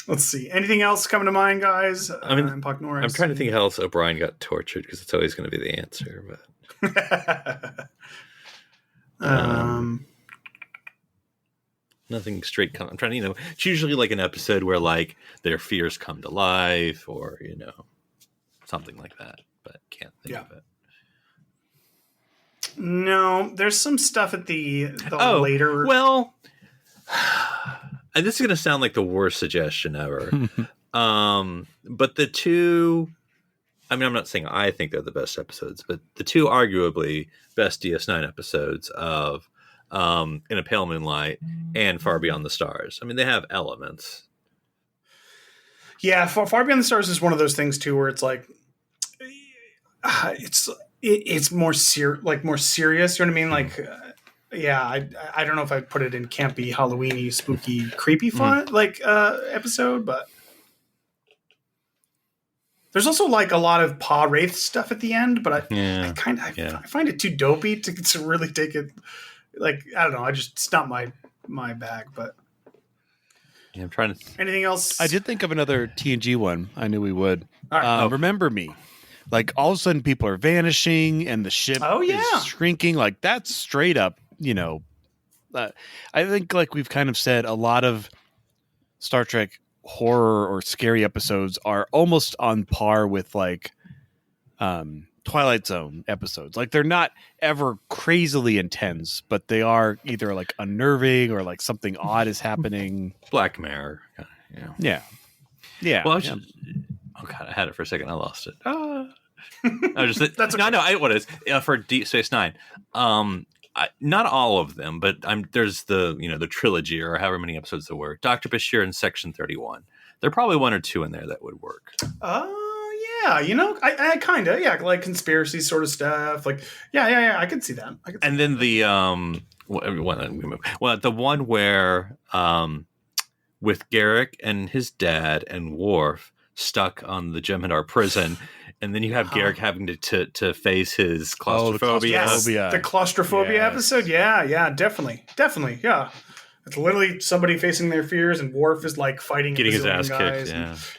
S4: Let's see. Anything else coming to mind, guys?
S3: I mean,
S4: I'm trying
S3: to think how else O'Brien got tortured because it's always going to be the answer. But nothing straight. I'm trying to, it's usually like an episode where like their fears come to life, or something like that. But can't think of it.
S4: No, there's some stuff at the later.
S3: Well. And this is going to sound like the worst suggestion ever. But the two, I mean, I'm not saying I think they're the best episodes, but the two arguably best DS9 episodes of In a Pale Moonlight and Far Beyond the Stars. I mean, they have elements.
S4: Yeah, Far Beyond the Stars is one of those things too, where it's like, it's more more serious. You know what I mean? Like, I don't know if I'd put it in campy, Halloweeny, spooky, creepy fun episode, but there's also like a lot of Pa Wraith stuff at the end. But I find it too dopey to really take it. Like, I don't know. It's not my bag. But
S3: yeah, I'm trying to.
S4: Anything else?
S5: I did think of another TNG one. I knew we would.
S4: All right.
S5: Remember Me. Like all of a sudden people are vanishing and the ship is shrinking. Like that's straight up. I think like we've kind of said, a lot of Star Trek horror or scary episodes are almost on par with like Twilight Zone episodes. Like they're not ever crazily intense, but they are either like unnerving or like something odd is happening.
S3: Black Mirror.
S5: Yeah.
S3: Well, oh God, I had it for a second. I lost it. I was just
S4: that's okay.
S3: No, what is for Deep Space Nine? Not all of them, but there's the trilogy or however many episodes there were. Dr. Bashir and Section 31. There are probably one or two in there that would work.
S4: Yeah, I kind of like conspiracy sort of stuff. Like I could see that.
S3: Then the the one where with Garrick and his dad and Worf stuck on the Jem'Hadar prison. And then you have Garrick having to face his claustrophobia.
S4: The claustrophobia episode. Yeah, definitely. Yeah. It's literally somebody facing their fears, and Worf is like fighting,
S3: getting his ass
S4: guys.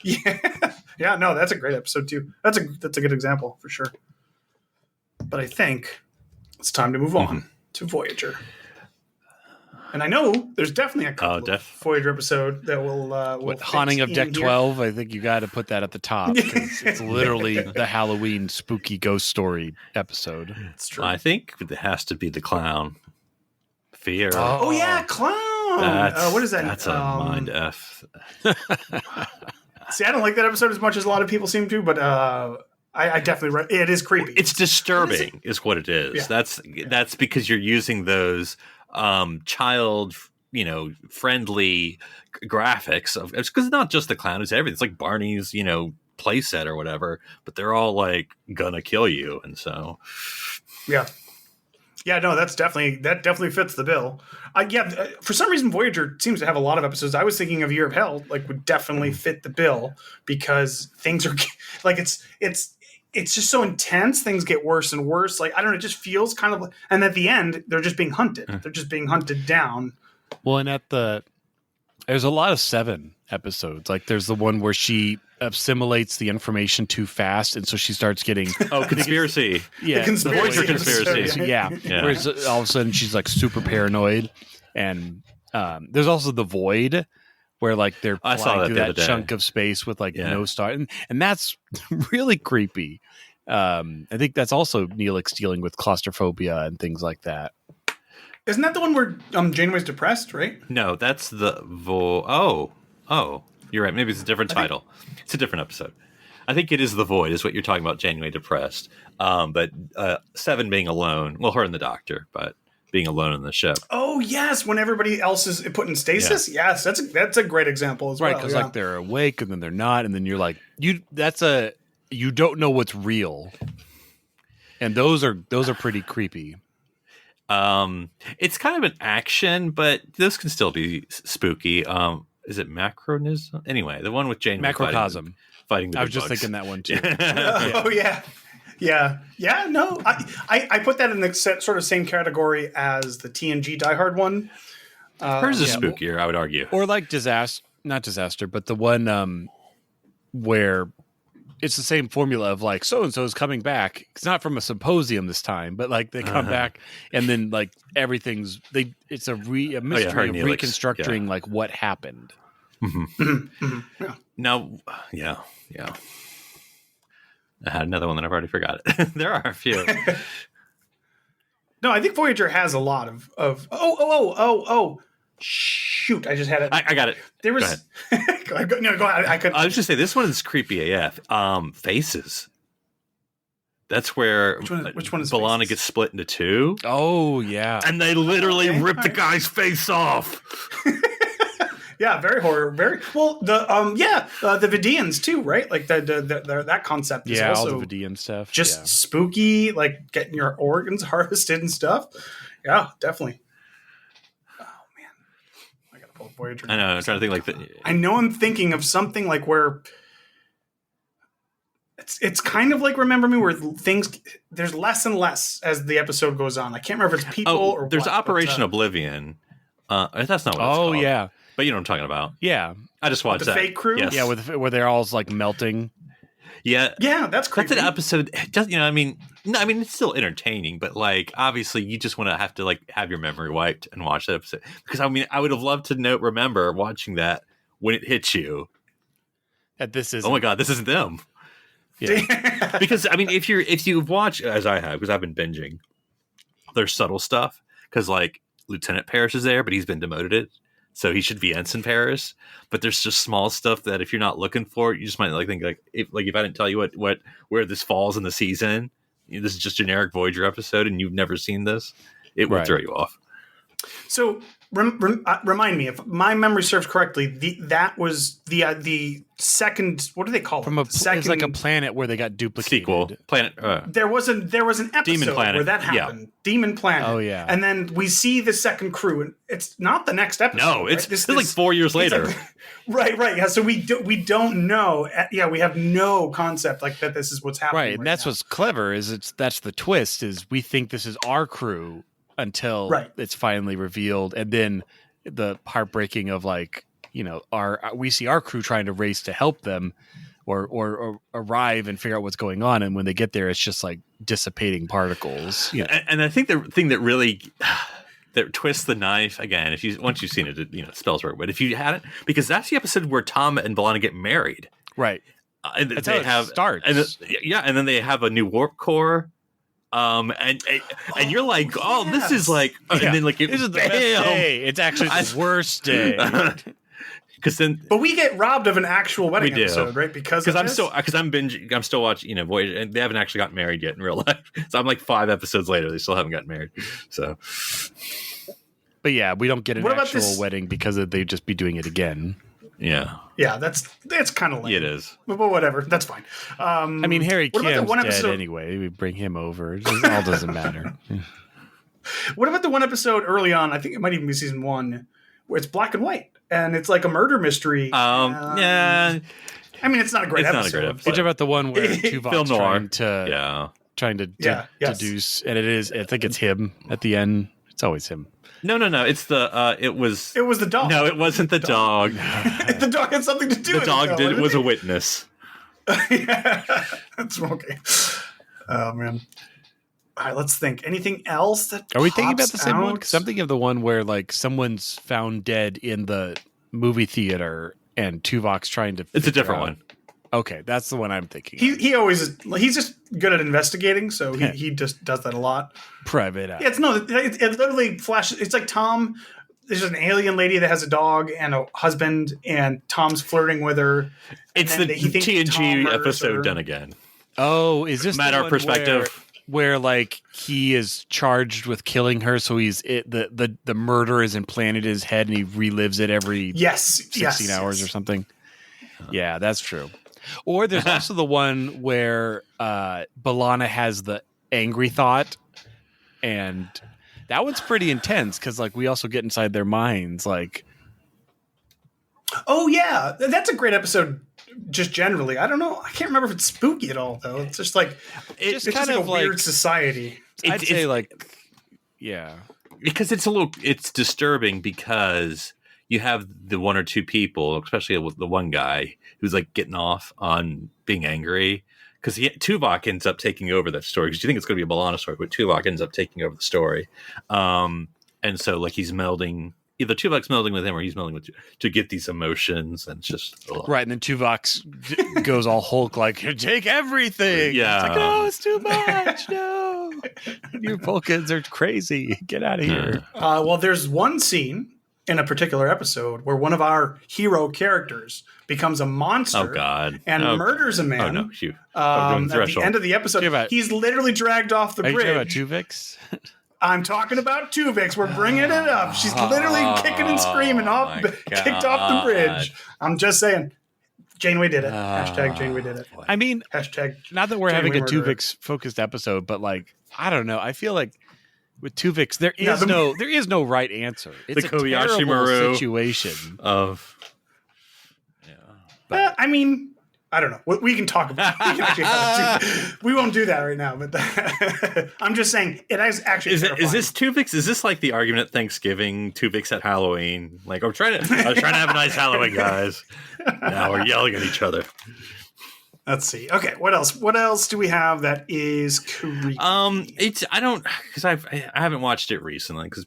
S3: kicked.
S4: Yeah. No, that's a great episode too. That's a good example for sure. But I think it's time to move on to Voyager. And I know there's definitely a couple of Voyager episode that will
S5: Haunting of Deck 12. I think you got to put that at the top. It's literally the Halloween spooky ghost story episode.
S4: It's true.
S3: I think it has to be the clown. Fear.
S4: Oh yeah, clown. What is that?
S3: That's a mind F.
S4: See, I don't like that episode as much as a lot of people seem to, but I definitely it is creepy.
S3: It's disturbing, is what it is.
S4: Yeah.
S3: That's because you're using those child friendly graphics of, it's because it's not just the clown, it's everything. It's like Barney's play set or whatever, but they're all like gonna kill you, and so
S4: no, that definitely fits the bill. For some reason Voyager seems to have a lot of episodes. I was thinking of Year of Hell would definitely fit the bill because things are like it's just so intense. Things get worse and worse. Like, I don't know, it just feels kind of like, and at the end, they're just being hunted. They're just being hunted down.
S5: Well, and there's a lot of 7 episodes. Like, there's the one where she assimilates the information too fast, and so she starts getting
S3: conspiracy.
S5: Yeah,
S4: the
S3: Voyager conspiracy.
S5: Yeah. Whereas all of a sudden she's like super paranoid, and there's also the Void, where like they're flying through that chunk of space with like no star, and that's really creepy. I think that's also Neelix dealing with claustrophobia and things like that.
S4: Isn't that the one where Janeway's depressed, right?
S3: No, that's the Oh, you're right. Maybe it's a different title. It's a different episode. I think it is the void, is what you're talking about, genuinely depressed. But Seven being alone, well, her and the doctor, but being alone in the ship.
S4: Oh yes, when everybody else is put in stasis.
S3: Yeah.
S4: Yes, that's a great example as
S5: Right,
S4: well.
S5: because like they're awake and then they're not, and then you're like, you don't know what's real, and those are pretty creepy.
S3: It's kind of an action, but those can still be spooky. Is it Macronism? Anyway, the one with Jane
S5: Macrocosm.
S3: Fighting the
S5: I was
S3: big
S5: just
S3: bugs.
S5: thinking that one too.
S4: Oh yeah. No, I put that in the sort of same category as the TNG Die Hard one.
S3: Hers is spookier, I would argue.
S5: Or like not disaster, but the one where it's the same formula of like so and so is coming back. It's not from a symposium this time, but like they come back and then like everything's it's a mystery of
S3: Helix.
S5: reconstructing like what happened.
S4: Yeah.
S3: Now, yeah. I had another one that I've already forgot it. There are a few.
S4: No, I think Voyager has a lot of shoot, I just had it.
S3: I got it.
S4: There was go ahead. Go ahead. I could.
S3: I was just say this one is creepy AF. Faces. That's where
S4: which one is
S3: B'Elanna
S4: Faces?
S3: gets split into two,
S5: Oh yeah.
S3: and they literally
S4: Okay,
S3: rip the
S4: alright.
S3: guy's face off.
S4: Yeah, very horror. Very well. The Vidians too, right? Like that concept is
S5: Yeah, all
S4: also
S5: the Vidian stuff.
S4: just
S5: yeah.
S4: spooky, like getting your organs harvested and stuff. Yeah, definitely. Oh man, I gotta pull up Voyager.
S3: I know. I'm trying to think like
S4: I know I'm thinking of something like where it's kind of like Remember Me, where there's less and less as the episode goes on. I can't remember if it's people or
S3: there's
S4: what,
S3: Operation
S4: but,
S3: Oblivion. That's not what it's
S5: Oh
S3: called.
S5: yeah.
S3: But you know what I'm talking about.
S5: Yeah.
S3: I just watched
S4: the
S3: that.
S4: fake crew?
S3: Yes.
S5: Yeah, where they're all like melting.
S3: Yeah.
S4: yeah, that's creepy.
S3: That's an episode. Just I mean, it's still entertaining, but like obviously you just want to have to like have your memory wiped and watch that episode because I mean I would have loved to remember watching that when it hits you.
S5: That this is
S3: Oh my god, this isn't them.
S5: yeah.
S3: Because I mean, if you watch as I have, because I've been binging, there's subtle stuff because like Lieutenant Paris is there, but he's been demoted, so he should be Ensign Paris. But there's just small stuff that if you're not looking for it, you just might like think like if I didn't tell you where this falls in the season, this is just generic Voyager episode, and you've never seen this, it will
S5: Right.
S3: throw you off.
S4: So remind me if my memory serves correctly. That was the second. What do they call
S5: From
S4: it?
S5: a
S4: The second
S5: it's like a planet where they got duplicated.
S3: Sequel Planet.
S4: There was an episode
S3: Demon Planet,
S4: where that
S3: yeah.
S4: happened. Demon Planet.
S5: Oh, yeah.
S4: And then we see the second crew, and it's not the next episode.
S3: No,
S4: right?
S3: it's like 4 years
S4: it's
S3: later.
S4: like- right. Yeah. So we don't know. Yeah, we have no concept like that. This is what's happening.
S5: Right, and that's
S4: now.
S5: what's clever that's the twist is we think this is our crew until
S4: Right.
S5: it's finally revealed, and then the heartbreaking of like we see our crew trying to race to help them or arrive and figure out what's going on, and when they get there it's just like dissipating particles.
S3: And I think the thing that really that twists the knife again, once you've seen it, it spells right. But if you hadn't, because that's the episode where Tom and B'Elanna get married.
S5: Right.
S3: And
S5: That's
S3: they
S5: how it starts.
S3: And then they have a new warp core. And you're like, oh, this is like, and then like,
S5: This is the best day. It's actually the worst day.
S3: Because then,
S4: But we get robbed of an actual wedding
S3: We do.
S4: episode, right? Because
S3: I'm binging, I'm still watching, Voyager, and they haven't actually gotten married yet in real life. So I'm like 5 episodes later, they still haven't gotten married. So,
S5: But yeah, we don't get an
S4: What about
S5: actual
S4: this-
S5: wedding because they'd just be doing it again.
S3: yeah,
S4: Yeah, that's kind of lame.
S3: it is.
S4: But whatever, that's fine.
S5: I mean, Harry
S4: What about the
S5: Kim's
S4: one
S5: dead
S4: episode-
S5: anyway. We bring him over. It all doesn't matter.
S4: What about the one episode early on? I think it might even be season 1, where it's black and white and it's like a murder mystery.
S3: Yeah,
S4: I mean, it's not a great
S3: It's not a
S4: episode.
S3: great
S5: You
S3: episode.
S5: talking about the one where
S3: Film
S5: Tuvok's
S3: noir.
S5: trying to
S3: yeah.
S4: Yes.
S5: deduce, and it is. I think it's him at the end. It's always him.
S3: No. It's the. It was.
S4: It was the dog.
S3: No, it wasn't the dog.
S4: The dog had something to do
S3: The
S4: with
S3: dog
S4: it.
S3: was a witness.
S4: Yeah, that's okay. Oh man. All right, let's think. Anything else that
S5: Are we thinking about
S4: pops
S5: the same one?
S4: out?
S5: Because I'm thinking of the one where like someone's found dead in the movie theater, and Tuvok's trying to.
S3: It's a
S5: figure
S3: different
S5: out-
S3: one.
S5: Okay, that's the one I'm thinking.
S4: He always is, he's just good at investigating, so he just does that a lot.
S5: Private Eye.
S4: Yeah, it literally flashes. It's like Tom there's an alien lady that has a dog and a husband, and Tom's flirting with her.
S3: It's
S4: and
S3: the
S4: then he thinks Tom
S3: TNG
S4: murders
S3: episode
S4: her.
S3: done again.
S5: Oh, is this
S3: Matter
S5: the
S3: of
S5: one
S3: perspective.
S5: where like he is charged with killing her, so the murder is implanted in his head and he relives it every
S4: Yes,
S5: 16 hours or something. Yeah, that's true. Or there's also the one where B'Elanna has the angry thought, and that one's pretty intense because like we also get inside their minds. Like,
S4: Oh yeah, that's a great episode. Just generally, I don't know. I can't remember if it's spooky at all though. It's just like
S5: It's
S4: it's
S5: kind
S4: just like
S5: of
S4: a weird
S5: like-
S4: society.
S5: I'd say like, yeah,
S3: Because it's disturbing because you have the one or two people, especially the one guy who's like getting off on being angry. Because Tuvok ends up taking over that story. Because you think it's going to be a B'Elanna story, but Tuvok ends up taking over the story. And so like he's melding, either Tuvok's melding with him or he's melding with to get these emotions, and it's just
S5: right. And then Tuvok goes all Hulk like, take everything.
S3: Yeah.
S5: It's like, no, it's too much. No, you Vulcans are crazy. Get out of here.
S4: Well, there's one scene in a particular episode where one of our hero characters becomes a monster.
S3: Oh God!
S4: And murders a man.
S3: Oh no! Shoot!
S4: At the end of the episode, he's literally dragged off the
S5: Are you
S4: bridge.
S5: talking about Tuvix?
S4: I'm talking about Tuvix. We're bringing it up. She's literally kicking and screaming kicked off the bridge. I'm just saying. Janeway did it. Hashtag Janeway did it.
S5: I mean,
S4: Hashtag.
S5: not that we're
S4: Janeway
S5: having a
S4: murderer.
S5: Tuvix focused episode, but like, I don't know. I feel like with Tuvix, there
S4: Yeah,
S5: is no right answer. It's
S3: The
S5: a
S3: Kobayashi
S5: terrible
S3: Maru
S5: situation.
S3: Of
S4: I mean, I don't know. We can talk about it. We can actually have we won't do that right now, but I'm just saying it is actually
S3: is
S4: terrifying.
S3: this Tuvix? Is this like the argument at Thanksgiving? Tuvix at Halloween? Like I was trying to have a nice Halloween, guys. Now we're yelling at each other.
S4: Let's see. Okay, what else? What else do we have that is creepy?
S3: It's I don't because I haven't watched it recently because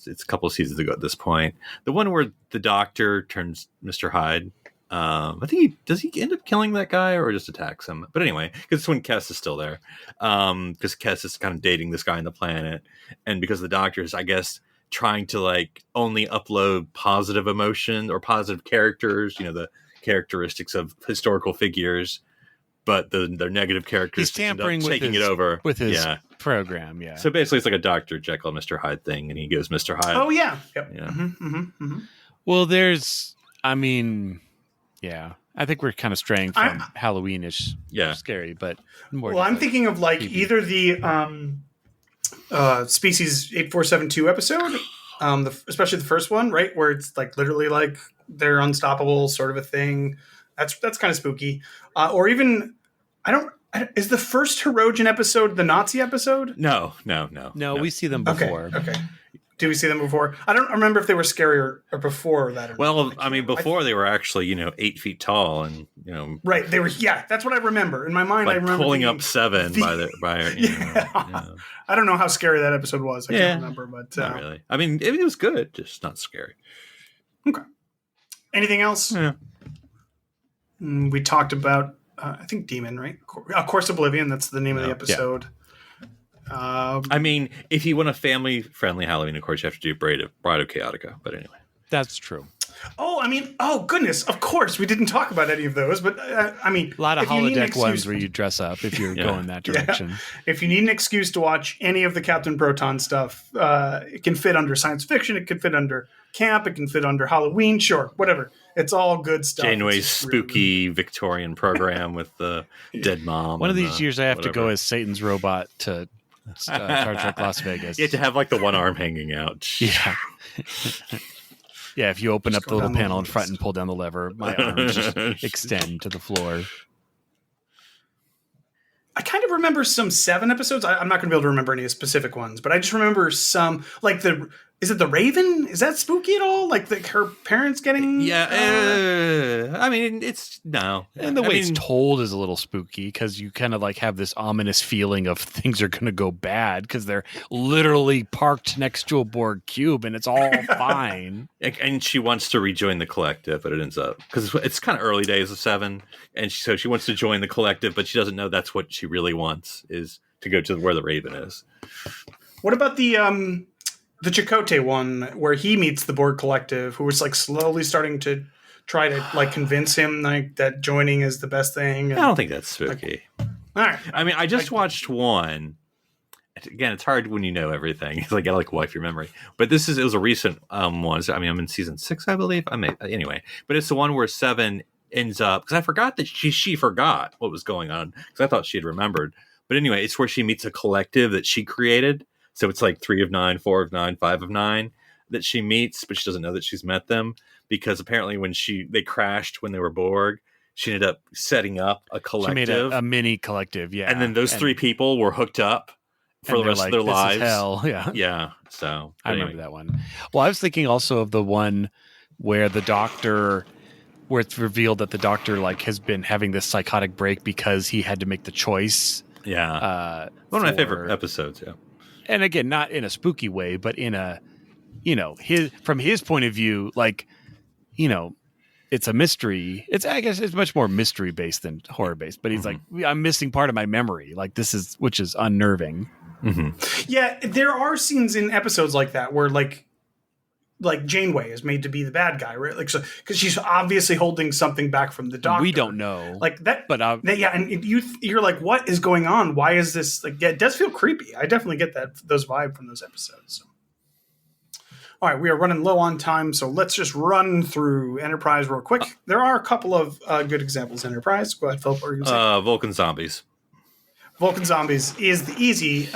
S3: it's a couple of seasons ago at this point. The one where the doctor turns Mr. Hyde. I think does he end up killing that guy or just attacks him? But anyway, because it's when Kes is still there. Because Kes is kind of dating this guy on the planet, and because the doctor is, I guess, trying to like only upload positive emotion or positive characters, the characteristics of historical figures, but their negative characters
S5: He's tampering with
S3: taking
S5: his,
S3: it over
S5: with his program. Yeah.
S3: So basically, it's like a Dr. Jekyll, Mr. Hyde thing, and he goes Mr. Hyde.
S4: Oh yeah. Yep.
S3: Yeah.
S5: Well, yeah, I think we're kind of straying from Halloweenish, scary, but more.
S4: Well, I'm thinking of like either the Species 8472 episode, especially the first one, right, where it's like literally like they're unstoppable, sort of a thing. That's kind of spooky, or even is the first Hirogen episode the Nazi episode?
S3: No.
S5: We see them before.
S4: Okay. Do we see them before? I don't remember if they were scary or before that. Or
S3: well,
S4: not.
S3: I mean, before they were actually 8 feet tall and
S4: right. They were that's what I remember in my mind.
S3: Like
S4: I remember
S3: pulling up 7 by
S4: I don't know how scary that episode was. I can't remember, but
S3: not really. I mean, it was good, just not scary.
S4: Okay. Anything else?
S3: Yeah.
S4: We talked about I think Demon, right? Of Course Oblivion. That's the name of the episode.
S3: I mean, if you want a family-friendly Halloween, of course, you have to do Bride of Chaotica. But anyway.
S5: That's true.
S4: Oh, I mean, goodness. Of course, we didn't talk about any of those. But, I mean...
S5: A lot of holodeck ones where you dress up if you're going that direction.
S4: Yeah. If you need an excuse to watch any of the Captain Proton stuff, it can fit under science fiction. It can fit under camp. It can fit under Halloween. Sure, whatever. It's all good stuff.
S3: Janeway's spooky Victorian program with the dead mom.
S5: One of these years I have to go as Satan's robot to... Star Trek Las Vegas.
S3: You have to have like the one arm hanging out.
S5: Yeah. Yeah, if you open
S4: Just
S5: up the little
S4: down the
S5: panel in
S4: list.
S5: front and pull down the lever, my arms just extend to the floor.
S4: I kind of remember some 7 episodes. I'm not going to be able to remember any specific ones, but I just remember some, like is it the Raven? Is that spooky at all? Like her parents getting...
S3: I mean, it's no.
S5: And the way it's told is a little spooky because you kind of like have this ominous feeling of things are going to go bad because they're literally parked next to a Borg cube and it's all fine.
S3: And she wants to rejoin the collective, but it ends up because it's kind of early days of 7, and so she wants to join the collective, but she doesn't know that's what she really wants is to go to where the Raven is.
S4: What about the the Chakotay one where he meets the Borg Collective, who was like slowly starting to try to like convince him like that joining is the best thing.
S3: I don't think that's spooky.
S4: All right.
S3: I mean, I just watched one. Again, it's hard when you know everything. It's like, I gotta like wipe your memory. But it was a recent one. So, I mean, I'm in season 6, I believe. Anyway, but it's the one where Seven ends up, because I forgot that she forgot what was going on, because I thought she had remembered. But anyway, it's where she meets a collective that she created. So it's like 3 of 9, 4 of 9, 5 of 9 that she meets, but she doesn't know that she's met them, because apparently when they crashed when they were Borg, she ended up setting up a collective.
S5: She made a mini collective, yeah.
S3: And then those 3 people were hooked up for the rest of their
S5: this
S3: lives.
S5: Is hell, yeah.
S3: Yeah. So
S5: I remember that one. Well, I was thinking also of the one where where it's revealed that the doctor like has been having this psychotic break because he had to make the choice.
S3: Yeah. One of my favorite episodes, yeah.
S5: And again, not in a spooky way, but in a, from his point of view, like, it's a mystery. I guess it's much more mystery based than horror based, but he's like, I'm missing part of my memory. Like which is unnerving.
S3: Mm-hmm.
S4: Yeah. There are scenes in episodes like that where like Janeway is made to be the bad guy, right? Like, so, because she's obviously holding something back from the doctor.
S5: We don't know.
S4: Like that.
S5: But
S4: yeah. And you're like, what is going on? Why is this like, yeah, it does feel creepy. I definitely get those vibes from those episodes. So. All right, we are running low on time, so let's just run through Enterprise real quick. There are a couple of good examples in Enterprise. Go ahead, Philip. What were you going to say?
S3: Vulcan Zombies.
S4: Vulcan Zombies is the easy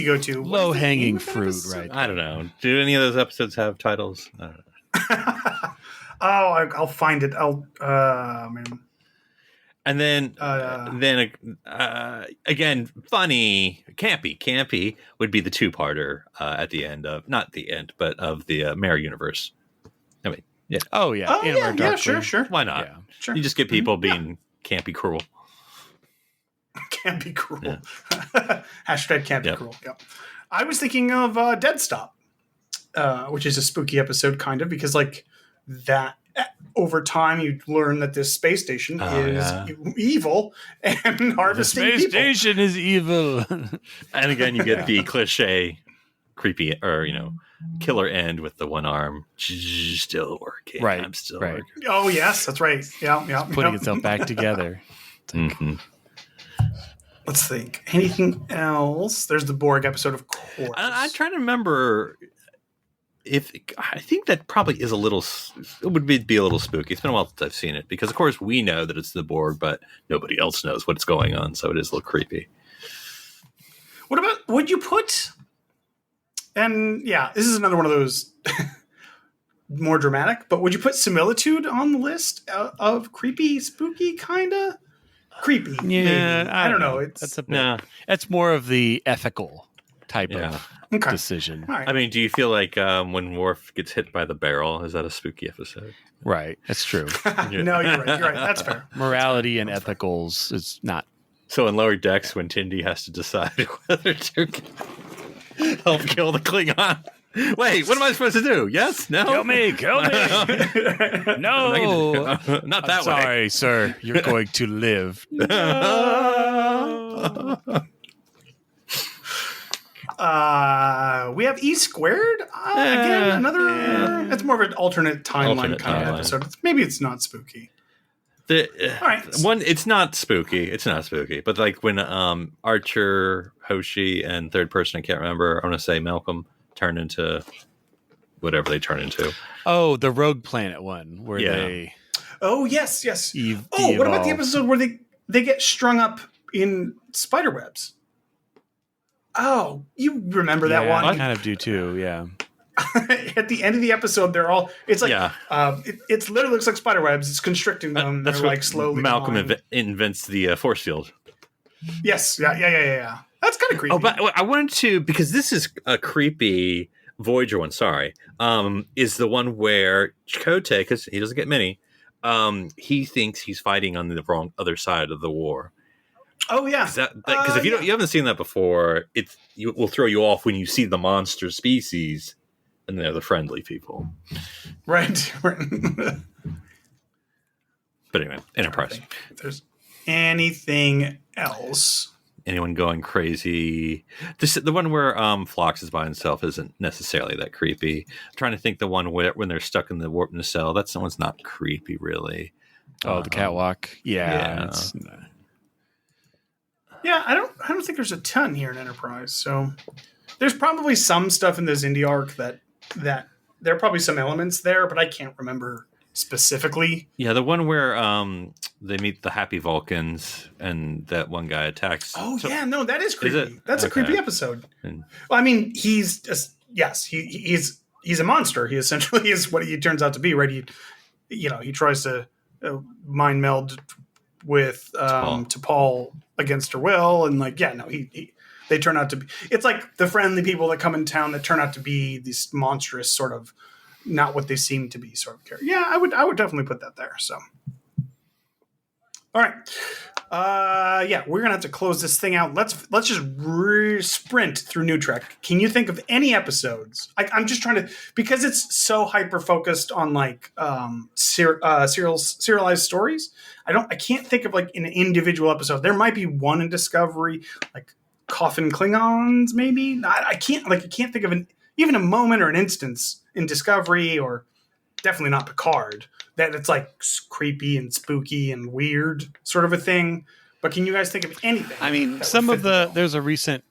S4: go-to.
S5: Low-hanging fruit, right?
S3: I don't know. Do any of those episodes have titles? I don't know.
S4: I'll find it. Man.
S3: And then again, funny, campy would be the 2-parter at the end of, not the end, but of the Mirror universe. I mean, yeah.
S5: Oh yeah.
S4: Yeah, sure.
S3: Why not?
S5: Yeah.
S4: Sure.
S3: You just get people being campy cruel.
S4: Can't be cruel.
S3: Yeah.
S4: Hashtag can't be cruel. Yep. I was thinking of Dead Stop, which is a spooky episode, kind of, because like that. Over time, you learn that this space station is evil and harvesting
S5: people. The space station is evil.
S3: And again, you get the cliche, creepy, or killer end with the one arm. Still working.
S5: Right.
S3: I'm still
S5: right.
S3: working.
S4: Oh yes, that's right. Yeah.
S5: Putting itself back together.
S3: Mm-hmm.
S4: Let's think. Anything else? There's the Borg episode, of course.
S3: I'm trying to remember. I think that probably is it would be a little spooky. It's been a while since I've seen it, because of course we know that it's the Borg, but nobody else knows what's going on, so it is a little creepy.
S4: What about, would you put, and yeah, this is another one of those more dramatic, but would you put Similitude on the list of creepy, spooky, kind of creepy?
S5: Yeah,
S4: maybe? I don't know.
S5: That's more of the ethical type of decision.
S4: Right.
S3: I mean, do you feel like when Worf gets hit by the barrel, is that a spooky episode?
S5: Right. That's true.
S4: No, you're right. That's fair.
S5: Morality and ethicals is not.
S3: So in Lower Decks, when Tindy has to decide whether to help kill the Klingon. Wait, what am I supposed to do? Yes? No?
S5: Kill me! No!
S3: Not that way.
S5: Sorry, sir. You're going to live.
S4: We have E Squared. Again, another. It's more of an alternate timeline kind of episode. Maybe it's not spooky.
S3: All right. It's not spooky. But like when Archer, Hoshi, and third person, I can't remember. I want to say Malcolm turned into whatever they turn into.
S5: Oh, the Rogue Planet one where they.
S4: Oh yes.
S5: Eve
S4: what about the episode where they get strung up in spider webs? Oh, you remember that one?
S5: I kind of do too. Yeah.
S4: At the end of the episode, they're all. It's like it literally looks like spider webs. It's constricting them.
S3: That's
S4: they're
S3: what
S4: like slowly.
S3: Malcolm invents the force field.
S4: Yes. Yeah. That's kind of creepy.
S3: Oh, but I wanted to, because this is a creepy Voyager one. Sorry, is the one where Chakotay, because he doesn't get many. He thinks he's fighting on the wrong other side of the war.
S4: Oh yeah,
S3: because if you haven't seen that before, it will throw you off when you see the monster species, and they're the friendly people.
S4: Right.
S3: But anyway, Enterprise.
S4: If there's anything else?
S3: anyone going crazy. The one where Phlox is by himself isn't necessarily that creepy. I'm trying to think the one where when they're stuck in the warp nacelle. That one's not creepy really.
S5: Oh, the catwalk. Yeah.
S4: Yeah, I don't think there's a ton here in Enterprise. So there's probably some stuff in this indie arc that there are probably some elements there, but I can't remember specifically.
S3: Yeah, the one where they meet the Happy Vulcans and that one guy attacks.
S4: Oh yeah, no, that is creepy.
S3: Is it?
S4: That's a
S3: Okay.
S4: creepy episode.
S3: And-
S4: Well, I mean, he's just, yes, he's a monster. He essentially is what he turns out to be, right? He tries to mind meld with T'Pol against her will, and they turn out to be. It's like the friendly people that come in town that turn out to be these monstrous sort of not what they seem to be sort of character. Yeah, I would definitely put that there. So, all right. We're gonna have to close this thing out. Let's just sprint through New Trek. Can you think of any episodes? I'm just trying to, because it's so hyper focused on like serialized stories. I can't think of like an individual episode. There might be one in Discovery, like Coffin Klingons, maybe. I can't think of even a moment or an instance in Discovery, or definitely not Picard, that it's like creepy and spooky and weird sort of a thing. But can you guys think of anything?
S5: I mean, there's a recent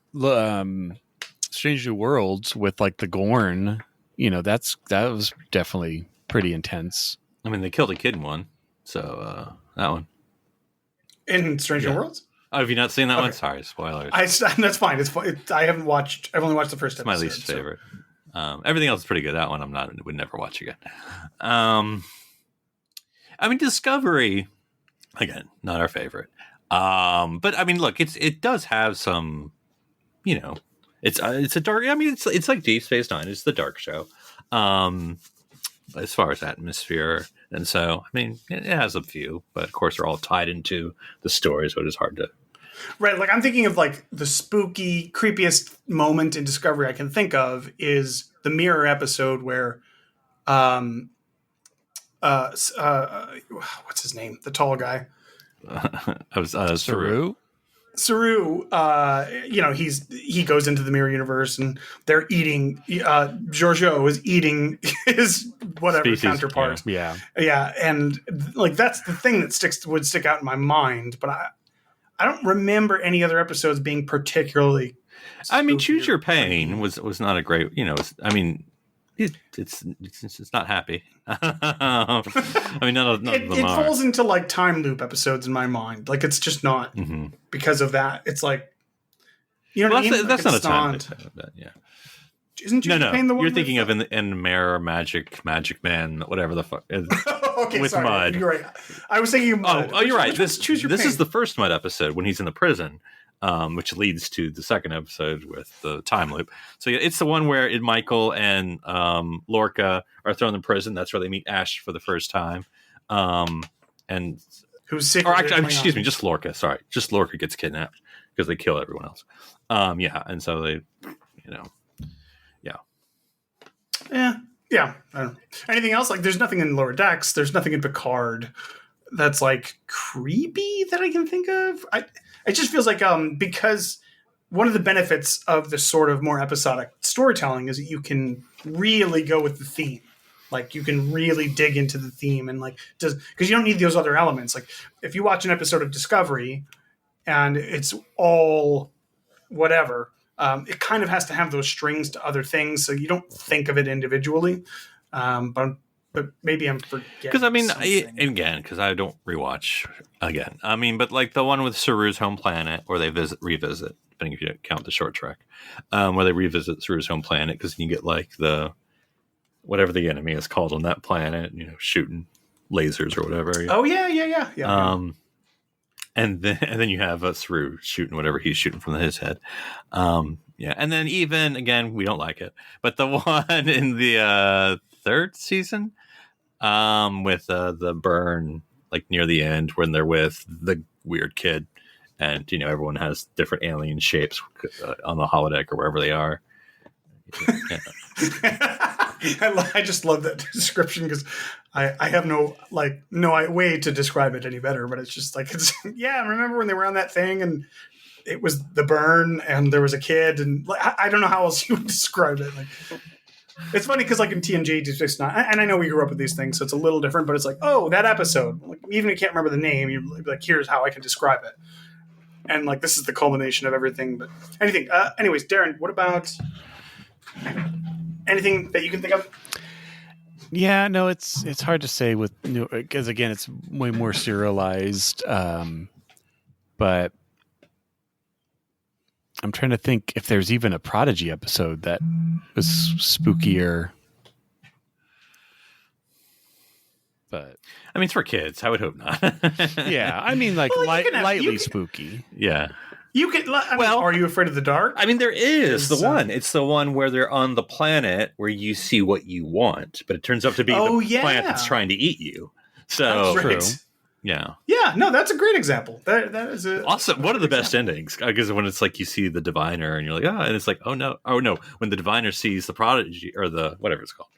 S5: Strange New Worlds with like the Gorn. That was definitely pretty intense.
S3: I mean, they killed a kid in one, so that one.
S4: In Strange New Worlds?
S3: Oh, have you not seen that
S4: Okay.
S3: one? Sorry, spoilers.
S4: That's fine. It's fine. I haven't watched. I've only watched the first
S3: It's
S4: episode.
S3: my least favorite. Everything else is pretty good. That one would never watch again. I mean, Discovery, again, not our favorite. But I mean, look, it does have some, it's a dark. I mean, it's like Deep Space Nine. It's the dark show, as far as atmosphere, and so I mean, it has a few, but of course, they're all tied into the story, so it is hard to.
S4: Right, like I'm thinking of like the spooky, creepiest moment in Discovery I can think of is the mirror episode where, what's his name? The tall guy,
S3: I was Saru.
S4: Saru. He goes into the mirror universe and they're eating. Giorgio is eating his whatever
S3: Species,
S4: counterpart.
S5: Yeah.
S4: Yeah, and like that's the thing that would stick out in my mind, but I don't remember any other episodes being particularly.
S3: I mean,
S4: spooky
S3: Choose
S4: or
S3: Your Pain
S4: creepy.
S3: was not a great. It's not happy. I mean, none of
S4: It
S3: them are.
S4: falls into like time loop episodes in my mind. Like it's just not
S3: Mhm.
S4: because of that. It's like, you know
S3: Well,
S4: what I mean?
S3: that's
S4: Like,
S3: not a
S4: it's
S3: time.
S4: not-
S3: But yeah.
S4: Isn't Choose
S3: No.
S4: Your Pain the one?
S3: You're
S4: with-
S3: thinking of in the Mirror Magic Man, whatever the fuck.
S4: okay,
S3: with
S4: sorry,
S3: Mud.
S4: You're right. I was thinking of Mud.
S3: Oh, you're right.
S4: Which one's Choose Your
S3: This
S4: Pain?
S3: is the first Mud episode when he's in the prison, which leads to the second episode with the time loop. So yeah, it's the one where Michael and Lorca are thrown in prison. That's where they meet Ash for the first time. And
S4: Who's sick?
S3: or actually, excuse me, just Lorca. Sorry, just Lorca gets kidnapped because they kill everyone else. And so they,
S4: Yeah. I don't know. Anything else? Like, there's nothing in Lower Decks. There's nothing in Picard that's like creepy that I can think of. It just feels like because one of the benefits of this sort of more episodic storytelling is that you can really go with the theme. Like you can really dig into the theme and because you don't need those other elements. Like if you watch an episode of Discovery and it's all whatever, it kind of has to have those strings to other things, so you don't think of it individually. But maybe I'm forgetting.
S3: because I mean,
S4: something.
S3: because I don't rewatch again. I mean, but like the one with Saru's home planet, where they revisit, depending if you count the short trek, where they revisit Saru's home planet, because you get like the whatever the enemy is called on that planet, shooting lasers or whatever.
S4: Oh yeah.
S3: And then you have Saru shooting whatever he's shooting from his head. And then even again, we don't like it, but the one in the third season, with the burn, like near the end when they're with the weird kid, and everyone has different alien shapes on the holodeck or wherever they are.
S4: I just love that description because I have no way to describe it any better, but it's just like I remember when they were on that thing and it was the burn, and there was a kid, and like, I don't know how else you would describe it. Like, it's funny because like in TNG, Deep Space Nine, and I know we grew up with these things, so it's a little different. But it's like, oh, that episode. Like, even if you can't remember the name, you're like, here's how I can describe it. And like, this is the culmination of everything. But anything. Anyways, Darren, what about anything that you can think of?
S5: Yeah, no, it's hard to say with because again, it's way more serialized. But I'm trying to think if there's even a Prodigy episode that was spookier. But
S3: I mean, it's for kids. I would hope not.
S5: yeah, I mean, like
S4: Well, you can have-
S5: lightly
S4: you can-
S5: spooky.
S3: Yeah.
S4: You can. Well, are you afraid of the dark?
S3: I mean, there is the
S4: It's,
S3: one. It's the one where they're on the planet where you see what you want, but it turns out to be the planet that's trying to eat you. So,
S4: That's right.
S5: true.
S3: yeah.
S4: Yeah, no, that's a great example. That is a
S3: Also, one of the best endings, because when it's like you see the diviner and you're like, and it's like, oh no, when the diviner sees the prodigy or the whatever it's called,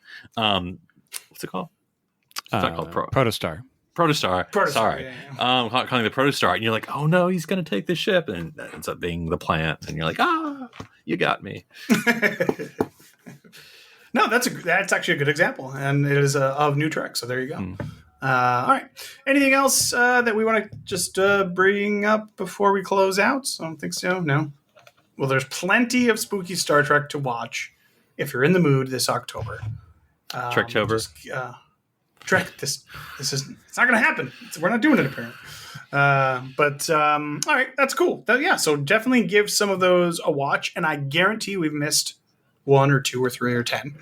S3: what's it called? It's not called
S5: Protostar.
S3: Protostar. Sorry,
S4: yeah.
S3: calling the Protostar, and you're like, oh no, he's going to take the ship, and that ends up being the plant, and you're like, you got me.
S4: No, that's actually a good example, and it is of New Trek. So there you go. All right. Anything else that we want to just bring up before we close out? I don't think so. No. Well, there's plenty of spooky Star Trek to watch if you're in the mood this October.
S3: Trektober.
S4: Trek. This is. It's not going to happen. We're not doing it apparently. All right, that's cool. So definitely give some of those a watch, and I guarantee we've missed 1 or 2 or 3 or 10.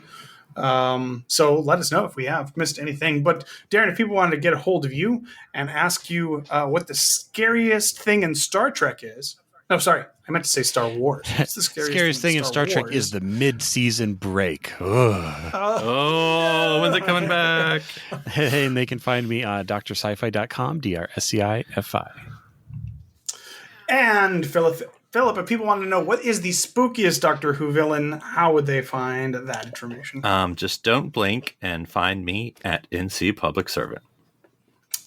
S4: So let us know if we have missed anything. But Darren, if people wanted to get a hold of you and ask you what the scariest thing in Star Trek is. No, sorry. I meant to say Star Wars. What's the
S5: Scariest thing in Star Trek is the mid-season break. Ugh.
S3: Oh, when's it coming back?
S5: And they can find me on drsci-fi.com, DRSCIFI.
S4: And Philip, if people want to know what is the spookiest Doctor Who villain, how would they find that information?
S3: Just don't blink and find me at NC Public Servant.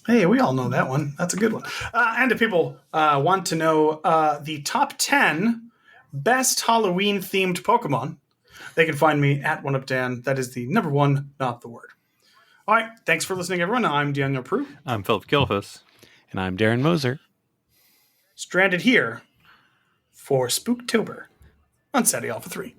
S4: Hey, we all know that one. That's a good one. And if people want to know the top 10 best Halloween-themed Pokemon, they can find me at OneUpDan. That is the number 1, not the word. All right. Thanks for listening, everyone. I'm Daniel Prue.
S3: I'm Philip Gilfus.
S5: And I'm Darren Moser.
S4: Stranded here for Spooktober on SETI Alpha 3.